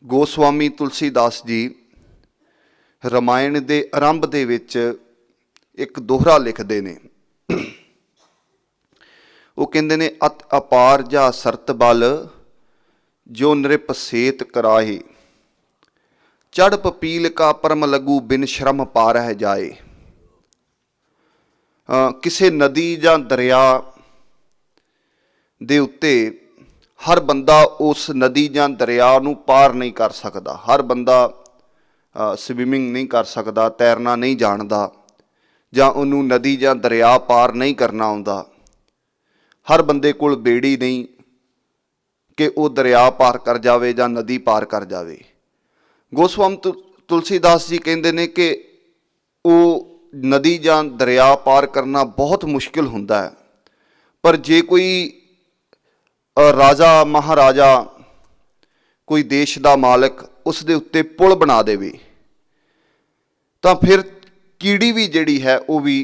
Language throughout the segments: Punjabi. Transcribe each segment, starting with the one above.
गोस्वामी तुलसीदास जी रामायण के आरंभ दे विच एक दोहरा लिखते ने। वो कहते ने अत अपार जा सरत बल जो नृप सेत कराहे, चढ़ पपील का परम लगू बिन श्रम पा रह जाए। किसी नदी या दरिया दे उत्ते हर बंदा उस नदी या दरिया नूं पार नहीं कर सकता। हर बंदा स्विमिंग नहीं कर सकता, तैरना नहीं जानता, जां उन्हों नदी या दरिया पार नहीं करना आउंदा। हर बंदे कोल बेड़ी नहीं कि वो दरिया पार कर जावे जां नदी पार कर जावे। गोस्वामी तुलसीदास जी कहते हैं कि वो नदी जां दरिया पार करना बहुत मुश्किल हुंदा है, पर जे कोई राजा महाराजा कोई देश का मालिक उस दे उत्ते पुल बना देवे तो फिर कीड़ी भी जिहड़ी है वो भी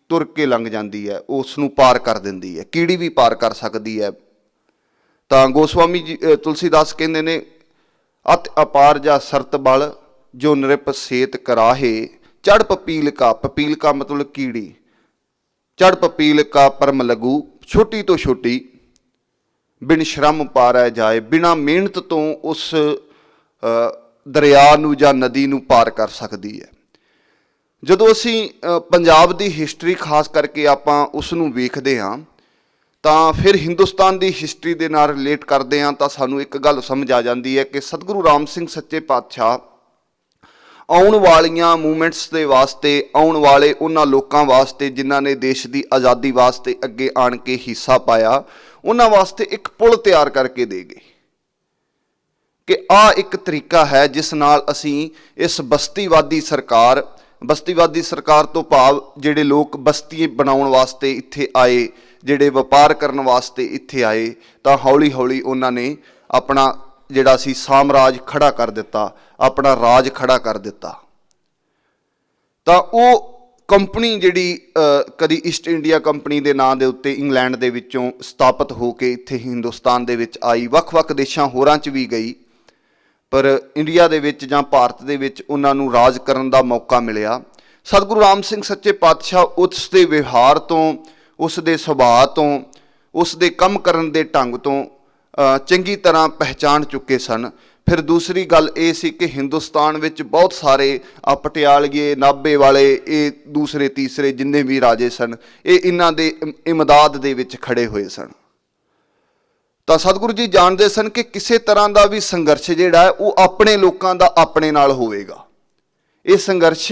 तुर के लंघ जाती है, उसनूं पार कर दिंदी है। कीड़ी भी पार कर सकती है। तो गोस्वामी जी तुलसीदास कहते ने अत अपार जा सरत बल जो नृप सेत कराहे, चढ़ पपील का मतलब कीड़ी, चढ़ पपील का परम लगू छोटी तो छोटी बिन श्रम पा रह जाए, बिना मेहनत तो उस दरिया नूं जां नदी नूं पार कर सकती है। जदों असीं पंजाब की हिस्टरी खास करके आपां उसनूं वेखदे हां तां फिर हिंदुस्तान की हिस्टरी दे नाल रिलेट करदे हां तां सानूं एक गल समझ आ जाती है कि सतगुरु राम सिंह सच्चे पातशाह आउण वालियां मूवमेंट्स के वास्ते, आउण वाले उन्हां लोकां वास्ते जिन्हां ने देश की आज़ादी वास्ते अगे आण के हिस्सा पाया, उन्हां वास्ते एक पुल तैयार करके दे गए कि आ एक तरीका है जिस नाल असीं इस बस्तीवादी सरकार तो भाव जिहड़े लोग बस्ती बनाउण वास्ते इत्थे आए, जिहड़े वपार करन वास्ते इत्थे आए, तां हौली हौली उन्हां ने अपना जिहड़ा सी साम्राज खड़ा कर दिता, अपना राज खड़ा कर दिता। तां वो कंपनी जिहड़ी कदी ईस्ट इंडिया कंपनी के नां दे उत्ते इंग्लैंड दे विचों स्थापित हो के इत्थे हिंदुस्तान दे विच आई, वख-वख देशां होरां च भी गई, पर इंडिया दे विच जां भारत दे विच उन्हां नूं राज करन दा मौका मिलिया। सतगुरु राम सिंह सच्चे पातशाह उस दे व्यवहार तो, उस दे सुभाਅ तो, उस दे कम करन दे ढंग तो चंगी तरह पहचान चुके सन। फिर दूसरी गल ये सी कि हिंदुस्तान विच बहुत सारे पटियालगे नाभे वाले ये दूसरे तीसरे जिन्ने भी राजे सन ये इन्हां दे इमदाद दे विच खड़े हुए सन। तो सतगुरु जी जानते सन कि किसी तरह का भी संघर्ष जिहड़ा है वो अपने लोगों का अपने नाल होवेगा। ये संघर्ष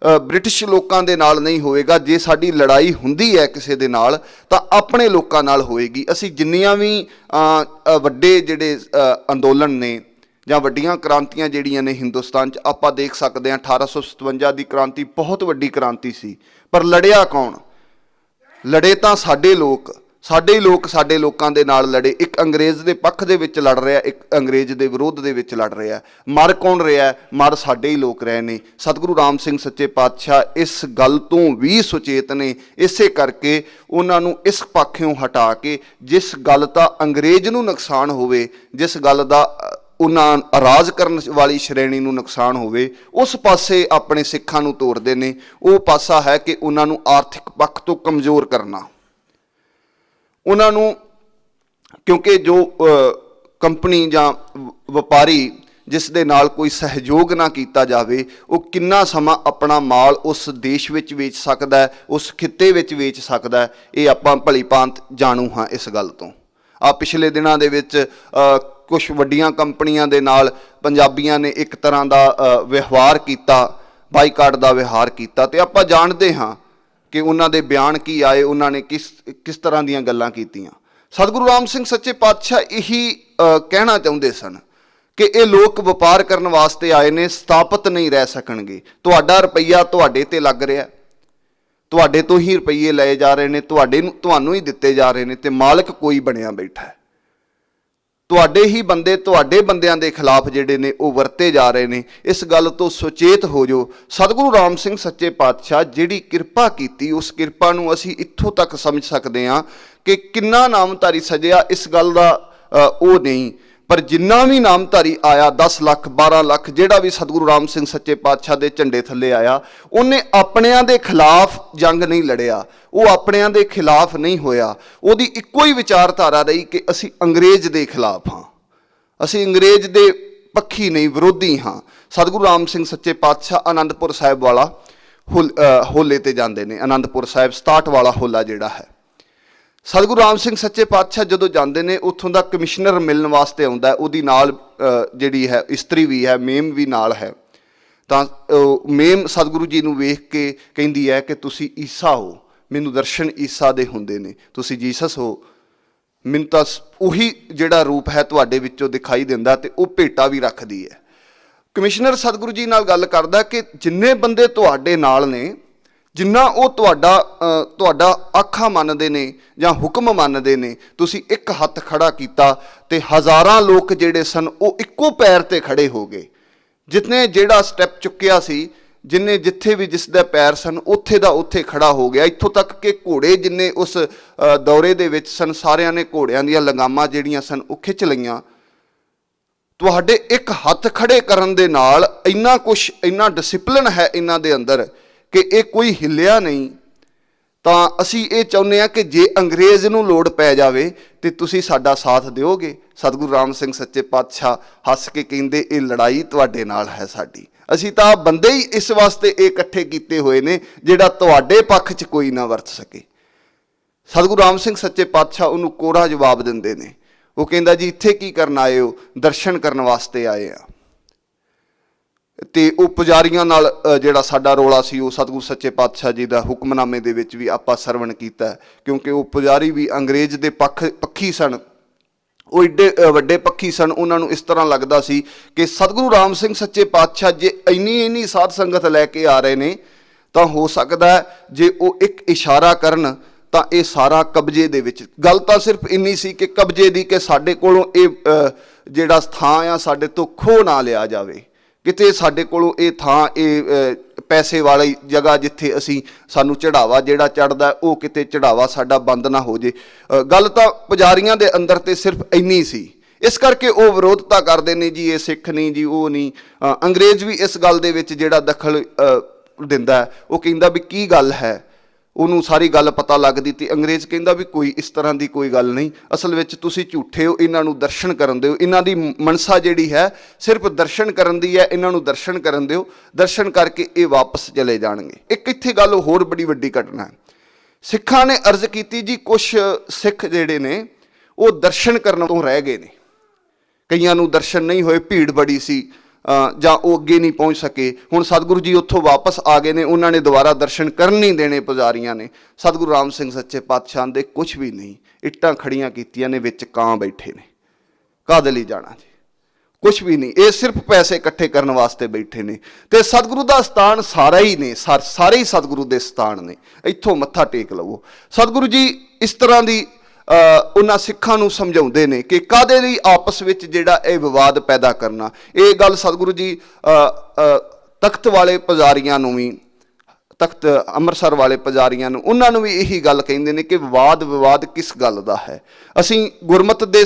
ब्रिटिश लोगों के नाल नहीं होएगा। जे साडी लड़ाई हुंदी है किसी दे नाल तां अपने लोगों नाल होएगी। असीं जिन्नियां भी वड्डे जिहड़े अंदोलन ने जां वड्डियां क्रांतियां जिहड़ियां ने हिंदुस्तान च आपां देख सकते हैं। 1857 की क्रांति बहुत वड्डी क्रांति सी, पर लड़िया कौन? लड़े तां साडे लोकां दे नाल लड़े। एक अंग्रेज़ दे पक्ष दे विच लड़ रहा, एक अंग्रेज़ दे विरोध दे विच लड़ रहा। मर कौन रहा? मर साडे ही लोग रहे ने। सतगुरु राम सिंह सच्चे पातशाह इस गल तो भी सुचेत ने, इसे करके उन्हां नूं इस पाखियों हटा के जिस गल दा अंग्रेज़ नूं नुकसान होवे, जिस गल दा उन्हां राज करन वाली श्रेणी नूं नुकसान होवे, उस पासे अपने सिखां नूं तोरदे ने। वो पासा है कि उन्हां नूं आर्थिक पक्ष तो कमज़ोर करना। उन्होंने क्योंकि जो कंपनी जां व्यापारी जिस दे नाल कोई सहयोग ना किया जाए वो कितना समा अपना माल उस देश विच वेच सकता है, उस खित्ते विच वेच सकता है, ये आपां भली भांत जाणू हाँ इस गल तो। पिछले दिनों दे विच कुछ वड्डियां कंपनियां दे नाल पंजाबियां ने एक तरह का व्यवहार किया, बाईकाट का व्यवहार किया, तो आपां जानते हाँ कि उन्हां दे बयान की आए, उन्होंने किस तरह दीयां गल्लां कीतियां। सतगुरु राम सिंह सच्चे पातशाह यही कहना चाहुंदे सन कि ये लोग व्यापार करने वास्ते आए ने, स्थापित नहीं रह सकणगे। तुहाडा रुपईया तुहाडे ते लग रहा, तुहाडे तो ही रुपये लए जा रहे हैं, तुहानूं ही दिते जा रहे हैं, ते मालिक कोई बनिया बैठा है। तुहाडे ही बंदे तुहाडे बंदियां दे खिलाफ जिहड़े ने वो वरते जा रहे हैं। इस गल तो सुचेत हो जो। सतगुरु राम सिंह सच्चे पातशाह जिहड़ी किरपा कीती उस किरपा नूं असीं इत्थों तक समझ सकते हाँ कि किन्ना नामधारी सजिया। इस गल दा वो नहीं, ਪਰ ਜਿੰਨਾ ਵੀ ਨਾਮਧਾਰੀ ਆਇਆ 10 ਲੱਖ 12 ਲੱਖ ਜਿਹੜਾ ਵੀ ਸਤਿਗੁਰੂ ਰਾਮ ਸਿੰਘ ਸੱਚੇ ਪਾਤਸ਼ਾਹ ਦੇ ਝੰਡੇ ਥੱਲੇ ਆਇਆ, ਉਹਨੇ ਆਪਣਿਆਂ ਦੇ ਖਿਲਾਫ ਜੰਗ ਨਹੀਂ ਲੜਿਆ, ਉਹ ਆਪਣਿਆਂ ਦੇ ਖਿਲਾਫ ਨਹੀਂ ਹੋਇਆ। ਉਹਦੀ ਇੱਕੋ ਹੀ ਵਿਚਾਰਧਾਰਾ ਰਹੀ ਕਿ ਅਸੀਂ ਅੰਗਰੇਜ਼ ਦੇ ਖਿਲਾਫ ਹਾਂ, ਅਸੀਂ ਅੰਗਰੇਜ਼ ਦੇ ਪੱਖੀ ਨਹੀਂ, ਵਿਰੋਧੀ ਹਾਂ। ਸਤਿਗੁਰੂ ਰਾਮ ਸਿੰਘ ਸੱਚੇ ਪਾਤਸ਼ਾਹ ਆਨੰਦਪੁਰ ਸਾਹਿਬ ਵਾਲਾ ਹੋਲੇ ਤੇ ਜਾਂਦੇ ਨੇ। ਆਨੰਦਪੁਰ ਸਾਹਿਬ 67 ਵਾਲਾ ਹੋਲਾ ਜਿਹੜਾ ਹੈ, ਸਤਿਗੁਰੂ ਰਾਮ ਸਿੰਘ ਸੱਚੇ ਪਾਤਸ਼ਾਹ ਜਦੋਂ ਜਾਂਦੇ ਨੇ, ਉੱਥੋਂ ਦਾ ਕਮਿਸ਼ਨਰ ਮਿਲਣ ਵਾਸਤੇ ਆਉਂਦਾ। ਉਹਦੀ ਨਾਲ ਜਿਹੜੀ ਹੈ ਇਸਤਰੀ ਵੀ ਹੈ, ਮੇਮ ਵੀ ਨਾਲ ਹੈ। ਤਾਂ ਮੇਮ ਸਤਿਗੁਰੂ ਜੀ ਨੂੰ ਵੇਖ ਕੇ ਕਹਿੰਦੀ ਹੈ ਕਿ ਤੁਸੀਂ ਈਸਾ ਹੋ, ਮੈਨੂੰ ਦਰਸ਼ਨ ਈਸਾ ਦੇ ਹੁੰਦੇ ਨੇ, ਤੁਸੀਂ ਜੀਸਸ ਹੋ, ਮੈਨੂੰ ਤਾਂ ਉਹੀ ਜਿਹੜਾ ਰੂਪ ਹੈ ਤੁਹਾਡੇ ਵਿੱਚੋਂ ਦਿਖਾਈ ਦਿੰਦਾ। ਤੇ ਉਹ ਭੇਟਾ ਵੀ ਰੱਖਦੀ ਹੈ। ਕਮਿਸ਼ਨਰ ਸਤਿਗੁਰੂ ਜੀ ਨਾਲ ਗੱਲ ਕਰਦਾ ਕਿ ਜਿੰਨੇ ਬੰਦੇ ਤੁਹਾਡੇ ਨਾਲ ਨੇ, ਜਿੰਨਾ ਉਹ ਤੁਹਾਡਾ ਆਖਾ ਮੰਨਦੇ ਨੇ ਜਾਂ ਹੁਕਮ ਮੰਨਦੇ ਨੇ, ਤੁਸੀਂ ਇੱਕ ਹੱਥ ਖੜਾ ਕੀਤਾ ਤੇ ਹਜ਼ਾਰਾਂ ਲੋਕ ਜਿਹੜੇ ਸਨ ਉਹ ਇੱਕੋ ਪੈਰ ਤੇ ਖੜੇ ਹੋ ਗਏ। ਜਿਤਨੇ ਜਿਹੜਾ ਸਟੈਪ ਚੁੱਕਿਆ ਸੀ, ਜਿੰਨੇ ਜਿੱਥੇ ਵੀ ਜਿਸ ਦਾ ਪੈਰ ਸਨ, ਉੱਥੇ ਦਾ ਉੱਥੇ ਖੜਾ ਹੋ ਗਿਆ। ਇੱਥੋਂ ਤੱਕ ਕਿ ਘੋੜੇ ਜਿੰਨੇ ਉਸ ਦੌਰੇ ਦੇ ਵਿੱਚ ਸਨ, ਸਾਰਿਆਂ ਨੇ ਘੋੜਿਆਂ ਦੀਆਂ ਲਗਾਮਾਂ ਜਿਹੜੀਆਂ ਸਨ ਉਹ ਖਿੱਚ ਲਈਆਂ। ਤੁਹਾਡੇ ਇੱਕ ਹੱਥ ਖੜੇ ਕਰਨ ਦੇ ਨਾਲ ਇੰਨਾ ਕੁਛ, ਇੰਨਾ ਡਿਸਿਪਲਿਨ ਹੈ ਇਹਨਾਂ ਦੇ ਅੰਦਰ ਕਿ ਇਹ ਕੋਈ ਹਿੱਲਿਆ ਨਹੀਂ। ਤਾਂ ਅਸੀਂ ਇਹ ਚਾਹੁੰਦੇ ਹਾਂ ਕਿ ਜੇ ਅੰਗਰੇਜ਼ ਨੂੰ ਲੋੜ ਪੈ ਜਾਵੇ ਤੇ ਤੁਸੀਂ ਸਾਡਾ ਸਾਥ ਦਿਓਗੇ। ਸਤਿਗੁਰੂ ਰਾਮ ਸਿੰਘ ਸੱਚੇ ਪਾਤਸ਼ਾਹ ਹੱਸ ਕੇ ਕਹਿੰਦੇ, ਇਹ ਲੜਾਈ ਤੁਹਾਡੇ ਨਾਲ ਹੈ ਸਾਡੀ, ਅਸੀਂ ਤਾਂ ਬੰਦੇ ਹੀ ਇਸ ਵਾਸਤੇ ਇਹ ਇਕੱਠੇ ਕੀਤੇ ਹੋਏ ਨੇ ਜਿਹੜਾ ਤੁਹਾਡੇ ਪੱਖ 'ਚ ਕੋਈ ਨਾ ਵਰਤ ਸਕੇ। ਸਤਿਗੁਰੂ ਰਾਮ ਸਿੰਘ ਸੱਚੇ ਪਾਤਸ਼ਾਹ ਉਹਨੂੰ ਕੋਰਾ ਜਵਾਬ ਦਿੰਦੇ ਨੇ। ਉਹ ਕਹਿੰਦਾ, ਜੀ ਇੱਥੇ ਕੀ ਕਰਨ ਆਏ ਹੋ? ਦਰਸ਼ਨ ਕਰਨ ਵਾਸਤੇ ਆਏ ਆ। ਤੇ ਉਹ ਪੁਜਾਰੀਆਂ ਨਾਲ ਜਿਹੜਾ ਸਾਡਾ ਰੌਲਾ ਸੀ, ਉਹ ਸਤਿਗੁਰੂ ਸੱਚੇ ਪਾਤਸ਼ਾਹ ਜੀ ਦਾ ਹੁਕਮਨਾਮੇ ਦੇ ਵਿੱਚ ਵੀ ਆਪਾਂ ਸਰਵਣ ਕੀਤਾ, ਕਿਉਂਕਿ ਉਹ ਪੁਜਾਰੀ ਵੀ ਅੰਗਰੇਜ਼ ਦੇ ਪੱਖੀ ਸਨ। ਉਹ ਏਡੇ ਵੱਡੇ ਪੱਖੀ ਸਨ। ਉਹਨਾਂ ਨੂੰ ਇਸ ਤਰ੍ਹਾਂ ਲੱਗਦਾ ਸੀ ਕਿ ਸਤਿਗੁਰੂ ਰਾਮ ਸਿੰਘ ਸੱਚੇ ਪਾਤਸ਼ਾਹ ਜੇ ਇੰਨੀ ਸਾਧ ਸੰਗਤ ਲੈ ਕੇ ਆ ਰਹੇ ਨੇ, ਤਾਂ ਹੋ ਸਕਦਾ ਜੇ ਉਹ ਇੱਕ ਇਸ਼ਾਰਾ ਕਰਨ ਤਾਂ ਇਹ ਸਾਰਾ ਕਬਜ਼ੇ ਦੇ ਵਿੱਚ। ਗੱਲ ਤਾਂ ਸਿਰਫ ਇੰਨੀ ਸੀ ਕਿ ਕਬਜ਼ੇ ਦੀ, ਕਿ ਸਾਡੇ ਕੋਲੋਂ ਇਹ ਜਿਹੜਾ ਥਾਂ ਆ ਸਾਡੇ ਤੋਂ ਖੋਹ ਨਾ ਲਿਆ ਜਾਵੇ, ਕਿਤੇ ਸਾਡੇ ਕੋਲੋਂ ਇਹ ਥਾਂ, ਇਹ ਪੈਸੇ ਵਾਲੀ ਜਗ੍ਹਾ ਜਿੱਥੇ ਅਸੀਂ ਸਾਨੂੰ ਚੜਾਵਾ ਜਿਹੜਾ ਚੜ੍ਹਦਾ, ਉਹ ਕਿਤੇ ਚੜਾਵਾ ਸਾਡਾ ਬੰਦ ਨਾ ਹੋ ਜੇ। ਗੱਲ ਤਾਂ ਪੁਜਾਰੀਆਂ ਦੇ ਅੰਦਰ ਤੇ ਸਿਰਫ ਇੰਨੀ ਸੀ। ਇਸ ਕਰਕੇ ਉਹ ਵਿਰੋਧਤਾ ਕਰਦੇ ਨੇ, ਜੀ ਇਹ ਸਿੱਖ ਨਹੀਂ, ਜੀ ਉਹ ਨਹੀਂ। ਅੰਗਰੇਜ਼ ਵੀ ਇਸ ਗੱਲ ਦੇ ਵਿੱਚ ਜਿਹੜਾ ਦਖਲ ਦਿੰਦਾ, ਉਹ ਕਹਿੰਦਾ ਵੀ ਕੀ ਗੱਲ ਹੈ। ਉਹਨੂੰ ਸਾਰੀ ਗੱਲ ਪਤਾ ਲੱਗਦੀ ਤੇ ਅੰਗਰੇਜ਼ ਕਹਿੰਦਾ ਵੀ ਕੋਈ ਇਸ ਤਰ੍ਹਾਂ ਦੀ ਕੋਈ ਗੱਲ ਨਹੀਂ, ਅਸਲ ਵਿੱਚ ਤੁਸੀਂ ਝੂਠੇ ਹੋ, ਇਹਨਾਂ ਨੂੰ ਦਰਸ਼ਨ ਕਰਨ ਦਿਓ। ਇਹਨਾਂ ਦੀ ਮਨਸਾ ਜਿਹੜੀ ਹੈ ਸਿਰਫ ਦਰਸ਼ਨ ਕਰਨ ਦੀ ਹੈ, ਇਹਨਾਂ ਨੂੰ ਦਰਸ਼ਨ ਕਰਨ ਦਿਓ। ਦਰਸ਼ਨ ਕਰਕੇ ਇਹ ਵਾਪਸ ਚਲੇ ਜਾਣਗੇ। ਇੱਕ ਇੱਥੇ ਗੱਲ ਹੋਰ ਬੜੀ ਵੱਡੀ ਘਟਨਾ ਹੈ। ਸਿੱਖਾਂ ਨੇ ਅਰਜ਼ ਕੀਤੀ, ਜੀ ਕੁਛ ਸਿੱਖ ਜਿਹੜੇ ਨੇ ਉਹ ਦਰਸ਼ਨ ਕਰਨ ਤੋਂ ਰਹਿ ਗਏ ਨੇ, ਕਈਆਂ ਨੂੰ ਦਰਸ਼ਨ ਨਹੀਂ ਹੋਏ, ਭੀੜ ਬੜੀ ਸੀ ਜਾਂ ਉਹ ਅੱਗੇ ਨਹੀਂ ਪਹੁੰਚ ਸਕੇ। ਹੁਣ ਸਤਿਗੁਰੂ ਜੀ ਉੱਥੋਂ ਵਾਪਸ ਆ ਗਏ ਨੇ, ਉਹਨਾਂ ਨੇ ਦੁਬਾਰਾ ਦਰਸ਼ਨ ਕਰਨ ਨਹੀਂ ਦੇਣੇ ਪੁਜਾਰੀਆਂ ਨੇ। ਸਤਿਗੁਰੂ ਰਾਮ ਸਿੰਘ ਸੱਚੇ ਪਾਤਸ਼ਾਹ ਦੇ ਕੁਛ ਵੀ ਨਹੀਂ, ਇੱਟਾਂ ਖੜੀਆਂ ਕੀਤੀਆਂ ਨੇ, ਵਿੱਚ ਕਾਂ ਬੈਠੇ ਨੇ, ਕਾਹਦੇ ਲਈ ਜਾਣਾ ਜੀ, ਕੁਛ ਵੀ ਨਹੀਂ, ਇਹ ਸਿਰਫ ਪੈਸੇ ਇਕੱਠੇ ਕਰਨ ਵਾਸਤੇ ਬੈਠੇ ਨੇ। ਤੇ ਸਤਿਗੁਰੂ ਦਾ ਸਥਾਨ ਸਾਰਾ ਹੀ ਨੇ, ਸਾਰੇ ਹੀ ਸਤਿਗੁਰੂ ਦੇ ਸਥਾਨ ਨੇ, ਇੱਥੋਂ ਮੱਥਾ ਟੇਕ ਲਵੋ। ਸਤਿਗੁਰੂ ਜੀ ਇਸ ਤਰ੍ਹਾਂ ਦੀ ਉਹਨਾਂ ਸਿੱਖਾਂ ਨੂੰ ਸਮਝਾਉਂਦੇ ਨੇ ਕਿ ਕਾਹਦੇ ਲਈ ਆਪਸ ਵਿੱਚ ਜਿਹੜਾ ਇਹ ਵਿਵਾਦ ਪੈਦਾ ਕਰਨਾ। ਇਹ ਗੱਲ ਸਤਿਗੁਰੂ ਜੀ ਤਖਤ ਵਾਲੇ ਪੁਜਾਰੀਆਂ ਨੂੰ ਵੀ, ਤਖਤ ਅੰਮ੍ਰਿਤਸਰ ਵਾਲੇ ਪੁਜਾਰੀਆਂ ਨੂੰ, ਉਹਨਾਂ ਨੂੰ ਵੀ ਇਹੀ ਗੱਲ ਕਹਿੰਦੇ ਨੇ ਕਿ ਵਿਵਾਦ ਕਿਸ ਗੱਲ ਦਾ ਹੈ। ਅਸੀਂ ਗੁਰਮਤਿ ਦੇ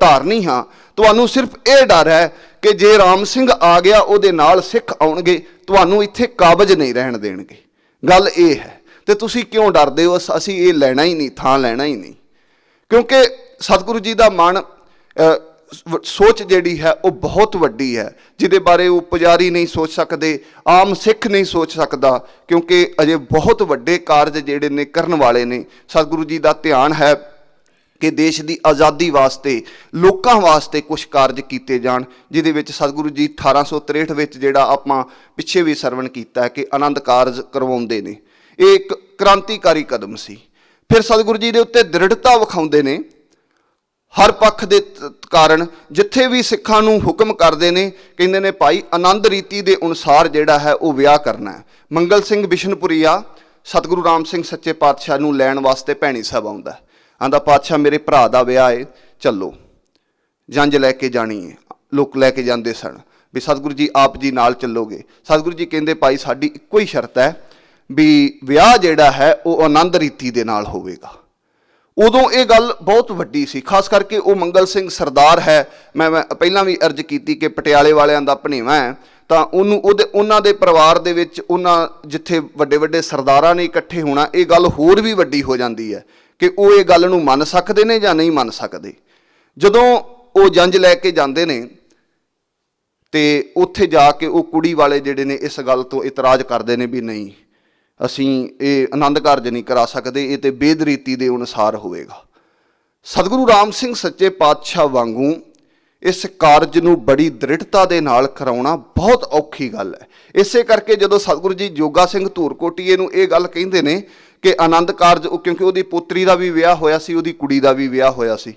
ਧਾਰਨੀ ਹਾਂ। ਤੁਹਾਨੂੰ ਸਿਰਫ ਇਹ ਡਰ ਹੈ ਕਿ ਜੇ ਰਾਮ ਸਿੰਘ ਆ ਗਿਆ, ਉਹਦੇ ਨਾਲ ਸਿੱਖ ਆਉਣਗੇ, ਤੁਹਾਨੂੰ ਇੱਥੇ ਕਾਬਜ਼ ਨਹੀਂ ਰਹਿਣ ਦੇਣਗੇ। ਗੱਲ ਇਹ ਹੈ। ਤੇ ਤੁਸੀਂ ਕਿਉਂ ਡਰਦੇ ਹੋ? ਅਸੀਂ ਇਹ ਲੈਣਾ ਹੀ ਨਹੀਂ, ਥਾਂ ਲੈਣਾ ਹੀ ਨਹੀਂ। ਕਿਉਂਕਿ ਸਤਿਗੁਰੂ ਜੀ ਦਾ ਮਨ, ਸੋਚ ਜਿਹੜੀ ਹੈ ਉਹ ਬਹੁਤ ਵੱਡੀ ਹੈ, ਜਿਹਦੇ ਬਾਰੇ ਉਹ ਪੁਜਾਰੀ ਨਹੀਂ ਸੋਚ ਸਕਦੇ, ਆਮ ਸਿੱਖ ਨਹੀਂ ਸੋਚ ਸਕਦਾ, ਕਿਉਂਕਿ ਅਜੇ ਬਹੁਤ ਵੱਡੇ ਕਾਰਜ ਜਿਹੜੇ ਨੇ ਕਰਨ ਵਾਲੇ ਨੇ। ਸਤਿਗੁਰੂ ਜੀ ਦਾ ਧਿਆਨ ਹੈ ਕਿ ਦੇਸ਼ ਦੀ ਆਜ਼ਾਦੀ ਵਾਸਤੇ, ਲੋਕਾਂ ਵਾਸਤੇ ਕੁਛ ਕਾਰਜ ਕੀਤੇ ਜਾਣ, ਜਿਹਦੇ ਵਿੱਚ ਸਤਿਗੁਰੂ ਜੀ 1863 ਵਿੱਚ ਜਿਹੜਾ ਆਪਾਂ ਪਿੱਛੇ ਵੀ ਸਰਵਣ ਕੀਤਾ ਹੈ ਕਿ ਆਨੰਦ ਕਾਰਜ ਕਰਵਾਉਂਦੇ ਨੇ। ਇਹ ਇੱਕ ਕ੍ਰਾਂਤੀਕਾਰੀ ਕਦਮ ਸੀ। ਫਿਰ ਸਤਿਗੁਰੂ ਜੀ ਦੇ ਉੱਤੇ ਦ੍ਰਿੜਤਾ ਵਿਖਾਉਂਦੇ ਨੇ ਹਰ ਪੱਖ ਦੇ ਕਾਰਨ। ਜਿੱਥੇ ਵੀ ਸਿੱਖਾਂ ਨੂੰ ਹੁਕਮ ਕਰਦੇ ਨੇ, ਕਹਿੰਦੇ ਨੇ ਭਾਈ ਆਨੰਦ ਰੀਤੀ ਦੇ ਅਨੁਸਾਰ ਜਿਹੜਾ ਹੈ ਉਹ ਵਿਆਹ ਕਰਨਾ ਹੈ। ਮੰਗਲ ਸਿੰਘ ਬਿਸ਼ਨਪੁਰੀਆ ਸਤਿਗੁਰੂ ਰਾਮ ਸਿੰਘ ਸੱਚੇ ਪਾਤਸ਼ਾਹ ਨੂੰ ਲੈਣ ਵਾਸਤੇ ਭੈਣੀ ਸਾਹਿਬ ਆਉਂਦਾ, ਆਂਦਾ ਪਾਤਸ਼ਾਹ ਮੇਰੇ ਭਰਾ ਦਾ ਵਿਆਹ ਹੈ, ਚੱਲੋ। ਜੰਝ ਲੈ ਕੇ ਜਾਣੀ ਹੈ, ਲੋਕ ਲੈ ਕੇ ਜਾਂਦੇ ਸਨ ਵੀ ਸਤਿਗੁਰੂ ਜੀ ਆਪ ਜੀ ਨਾਲ ਚੱਲੋਗੇ। ਸਤਿਗੁਰੂ ਜੀ ਕਹਿੰਦੇ ਭਾਈ ਸਾਡੀ ਇੱਕੋ ਹੀ ਸ਼ਰਤ ਹੈ ਵੀ ਵਿਆਹ ਜਿਹੜਾ ਹੈ ਉਹ ਆਨੰਦ ਰੀਤੀ ਦੇ ਨਾਲ ਹੋਵੇਗਾ। ਉਦੋਂ ਇਹ ਗੱਲ ਬਹੁਤ ਵੱਡੀ ਸੀ, ਖਾਸ ਕਰਕੇ ਉਹ ਮੰਗਲ ਸਿੰਘ ਸਰਦਾਰ ਹੈ, ਮੈਂ ਪਹਿਲਾਂ ਵੀ ਅਰਜ਼ ਕੀਤੀ ਕਿ ਪਟਿਆਲੇ ਵਾਲਿਆਂ ਦਾ ਭਣੇਵਾਂ ਹੈ, ਤਾਂ ਉਹਨਾਂ ਦੇ ਪਰਿਵਾਰ ਦੇ ਵਿੱਚ ਜਿੱਥੇ ਵੱਡੇ ਵੱਡੇ ਸਰਦਾਰਾਂ ਨੇ ਇਕੱਠੇ ਹੋਣਾ, ਇਹ ਗੱਲ ਹੋਰ ਵੀ ਵੱਡੀ ਹੋ ਜਾਂਦੀ ਹੈ ਕਿ ਉਹ ਇਹ ਗੱਲ ਨੂੰ ਮੰਨ ਸਕਦੇ ਨੇ ਜਾਂ ਨਹੀਂ ਮੰਨ ਸਕਦੇ। ਜਦੋਂ ਉਹ ਜੰਝ ਲੈ ਕੇ ਜਾਂਦੇ ਨੇ ਤੇ ਉੱਥੇ ਜਾ ਕੇ ਉਹ ਕੁੜੀ ਵਾਲੇ ਜਿਹੜੇ ਨੇ ਇਸ ਗੱਲ ਤੋਂ ਇਤਰਾਜ਼ ਕਰਦੇ ਨੇ ਵੀ ਨਹੀਂ, ਅਸੀਂ ਇਹ ਆਨੰਦ ਕਾਰਜ ਨਹੀਂ ਕਰਾ ਸਕਦੇ, ਇਹ ਤੇ ਬੇਦਰੀਤੀ ਦੇ ਅਨੁਸਾਰ ਹੋਵੇਗਾ। ਸਤਿਗੁਰੂ ਰਾਮ ਸਿੰਘ ਸੱਚੇ ਪਾਤਸ਼ਾਹ ਵਾਂਗੂ ਇਸ ਕਾਰਜ ਨੂੰ ਬੜੀ ਦ੍ਰਿੜਤਾ ਦੇ ਨਾਲ ਕਰਾਉਣਾ ਬਹੁਤ ਔਖੀ ਗੱਲ ਹੈ। ਇਸੇ ਕਰਕੇ ਜਦੋਂ ਸਤਿਗੁਰੂ ਜੀ ਜੋਗਾ ਸਿੰਘ ਧੂਰਕੋਟੀਏ ਨੂੰ ਇਹ ਗੱਲ ਕਹਿੰਦੇ ਨੇ ਕਿ ਆਨੰਦ ਕਾਰਜ, ਕਿਉਂਕਿ ਉਹਦੀ ਪੋਤਰੀ ਦਾ ਵੀ ਵਿਆਹ ਹੋਇਆ ਸੀ, ਉਹਦੀ ਕੁੜੀ ਦਾ ਵੀ ਵਿਆਹ ਹੋਇਆ ਸੀ,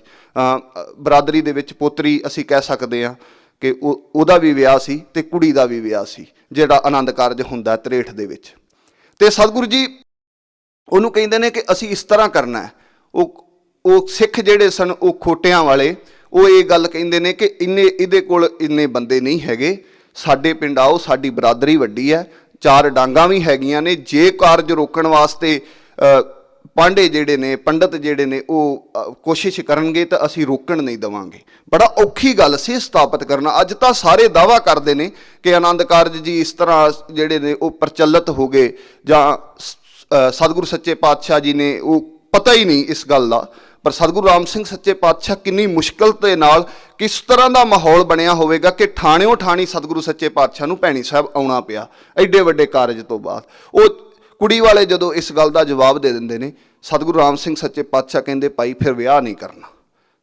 ਬਰਾਦਰੀ ਦੇ ਵਿੱਚ ਪੋਤਰੀ ਅਸੀਂ ਕਹਿ ਸਕਦੇ ਹਾਂ ਕਿ ਉਹਦਾ ਵੀ ਵਿਆਹ ਸੀ ਤੇ ਕੁੜੀ ਦਾ ਵੀ ਵਿਆਹ ਸੀ, ਜਿਹੜਾ ਆਨੰਦ ਕਾਰਜ ਹੁੰਦਾ ਤ੍ਰੇਠ ਦੇ ਵਿੱਚ। ਤੇ ਸਤਿਗੁਰੂ ਜੀ ਉਹਨੂੰ ਕਹਿੰਦੇ ਨੇ ਕਿ ਅਸੀਂ ਇਸ ਤਰ੍ਹਾਂ ਕਰਨਾ ਹੈ। ਉਹ ਸਿੱਖ ਜਿਹੜੇ ਸਨ, ਉਹ ਖੋਟਿਆਂ ਵਾਲੇ, ਉਹ ਇਹ ਗੱਲ ਕਹਿੰਦੇ ਨੇ ਕਿ ਇਹਦੇ ਕੋਲ ਇੰਨੇ ਬੰਦੇ ਨਹੀਂ ਹੈਗੇ, ਸਾਡੇ ਪਿੰਡ ਆਓ, ਸਾਡੀ ਬਰਾਦਰੀ ਵੱਡੀ ਹੈ, 4 ਡਾਂਗਾਂ ਵੀ ਹੈਗੀਆਂ ਨੇ, ਜੇ ਕਾਰਜ ਰੋਕਣ ਵਾਸਤੇ ਪਾਂਡੇ ਜਿਹੜੇ ਨੇ, ਪੰਡਤ ਜਿਹੜੇ ਨੇ, ਉਹ ਕੋਸ਼ਿਸ਼ ਕਰਨਗੇ ਤਾਂ ਅਸੀਂ ਰੋਕਣ ਨਹੀਂ ਦੇਵਾਂਗੇ। ਬੜਾ ਔਖੀ ਗੱਲ ਸੀ ਸਥਾਪਿਤ ਕਰਨਾ। ਅੱਜ ਤਾਂ ਸਾਰੇ ਦਾਅਵਾ ਕਰਦੇ ਨੇ ਕਿ ਆਨੰਦ ਕਾਰਜ ਜੀ ਇਸ ਤਰ੍ਹਾਂ ਜਿਹੜੇ ਨੇ ਉਹ ਪ੍ਰਚਲਿਤ ਹੋ ਗਏ, ਜਾਂ ਸਤਿਗੁਰੂ ਸੱਚੇ ਪਾਤਸ਼ਾਹ ਜੀ ਨੇ, ਉਹ ਪਤਾ ਹੀ ਨਹੀਂ ਇਸ ਗੱਲ ਦਾ। ਪਰ ਸਤਿਗੁਰੂ ਰਾਮ ਸਿੰਘ ਸੱਚੇ ਪਾਤਸ਼ਾਹ ਕਿੰਨੀ ਮੁਸ਼ਕਲ ਦੇ ਨਾਲ, ਕਿਸ ਤਰ੍ਹਾਂ ਦਾ ਮਾਹੌਲ ਬਣਿਆ ਹੋਵੇਗਾ ਕਿ ਠਾਣਿਓਂ ਠਾਣੀ ਸਤਿਗੁਰੂ ਸੱਚੇ ਪਾਤਸ਼ਾਹ ਨੂੰ ਭੈਣੀ ਸਾਹਿਬ ਆਉਣਾ ਪਿਆ ਐਡੇ ਵੱਡੇ ਕਾਰਜ ਤੋਂ ਬਾਅਦ। ਉਹ ਕੁੜੀ ਵਾਲੇ ਜਦੋਂ ਇਸ ਗੱਲ ਦਾ ਜਵਾਬ ਦੇ ਦਿੰਦੇ ਨੇ, ਸਤਿਗੁਰੂ ਰਾਮ ਸਿੰਘ ਸੱਚੇ ਪਾਤਸ਼ਾਹ ਕਹਿੰਦੇ ਭਾਈ ਫਿਰ ਵਿਆਹ ਨਹੀਂ ਕਰਨਾ,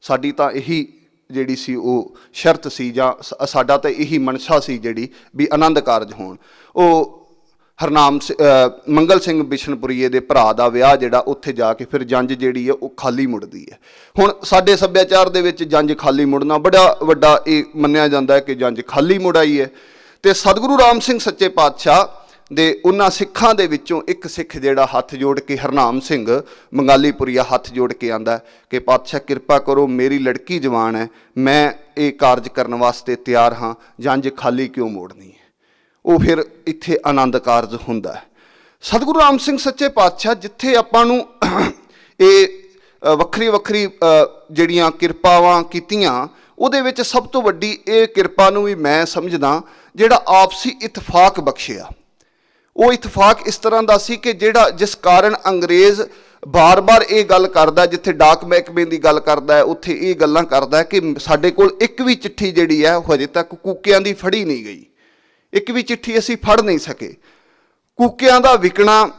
ਸਾਡੀ ਤਾਂ ਇਹੀ ਜਿਹੜੀ ਸੀ ਉਹ ਸ਼ਰਤ ਸੀ, ਜਾਂ ਸਾਡਾ ਤਾਂ ਇਹੀ ਮਨਸ਼ਾ ਸੀ ਜਿਹੜੀ ਵੀ ਆਨੰਦ ਕਾਰਜ ਹੋਣ। ਉਹ ਮੰਗਲ ਸਿੰਘ ਬਿਸ਼ਨਪੁਰੀਏ ਦੇ ਭਰਾ ਦਾ ਵਿਆਹ ਜਿਹੜਾ, ਉੱਥੇ ਜਾ ਕੇ ਫਿਰ ਜੰਝ ਜਿਹੜੀ ਹੈ ਉਹ ਖਾਲੀ ਮੁੜਦੀ ਹੈ। ਹੁਣ ਸਾਡੇ ਸੱਭਿਆਚਾਰ ਦੇ ਵਿੱਚ ਜੰਝ ਖਾਲੀ ਮੁੜਨਾ ਬੜਾ ਵੱਡਾ ਇਹ ਮੰਨਿਆ ਜਾਂਦਾ ਹੈ ਕਿ ਜੰਝ ਖਾਲੀ ਮੁੜ ਆਈ ਹੈ। ਤੇ ਸਤਿਗੁਰੂ ਰਾਮ ਸਿੰਘ ਸੱਚੇ ਪਾਤਸ਼ਾਹ ਦੇ ਉਹਨਾਂ ਸਿੱਖਾਂ ਦੇ ਵਿੱਚੋਂ ਇੱਕ ਸਿੱਖ ਜਿਹੜਾ ਹੱਥ ਜੋੜ ਕੇ, ਹਰਨਾਮ ਸਿੰਘ ਬੰਗਾਲੀਪੁਰੀਆ, ਹੱਥ ਜੋੜ ਕੇ ਆਂਦਾ ਕਿ ਪਾਤਸ਼ਾਹ ਕਿਰਪਾ ਕਰੋ, ਮੇਰੀ ਲੜਕੀ ਜਵਾਨ ਹੈ, ਮੈਂ ਇਹ ਕਾਰਜ ਕਰਨ ਵਾਸਤੇ ਤਿਆਰ ਹਾਂ, ਜੰਝ ਖਾਲੀ ਕਿਉਂ ਮੋੜਨੀ ਹੈ। ਉਹ ਫਿਰ ਇੱਥੇ ਆਨੰਦ ਕਾਰਜ ਹੁੰਦਾ ਹੈ। ਸਤਿਗੁਰੂ ਰਾਮ ਸਿੰਘ ਸੱਚੇ ਪਾਤਸ਼ਾਹ ਜਿੱਥੇ ਆਪਾਂ ਨੂੰ ਇਹ ਵੱਖਰੀ ਜਿਹੜੀਆਂ ਕਿਰਪਾਵਾਂ ਕੀਤੀਆਂ, ਉਹਦੇ ਵਿੱਚ ਸਭ ਤੋਂ ਵੱਡੀ ਇਹ ਕਿਰਪਾ ਨੂੰ ਵੀ ਮੈਂ ਸਮਝਦਾ ਜਿਹੜਾ ਆਪਸੀ ਇਤਫਾਕ ਬਖਸ਼ਿਆ। ਉਹ ਇਤਫਾਕ ਇਸ ਤਰ੍ਹਾਂ ਦਾ ਸੀ ਕਿ ਜਿਸ ਕਾਰਨ ਅੰਗਰੇਜ਼ ਬਾਰ-ਬਾਰ ਇਹ ਗੱਲ ਕਰਦਾ, ਜਿੱਥੇ ਡਾਕ ਮਹਿਕਮੇ ਦੀ ਗੱਲ ਕਰਦਾ ਹੈ, ਉੱਥੇ ਇਹ ਗੱਲਾਂ ਕਰਦਾ ਕਿ ਸਾਡੇ ਕੋਲ ਇੱਕ ਵੀ ਚਿੱਠੀ ਜਿਹੜੀ ਹੈ ਉਹ ਹਜੇ ਤੱਕ ਕੂਕਿਆਂ ਦੀ ਫੜੀ ਨਹੀਂ ਗਈ, ਇੱਕ ਵੀ ਚਿੱਠੀ ਅਸੀਂ ਫੜ ਨਹੀਂ ਸਕੇ। ਕੂਕਿਆਂ ਦਾ ਵਿਕਣਾ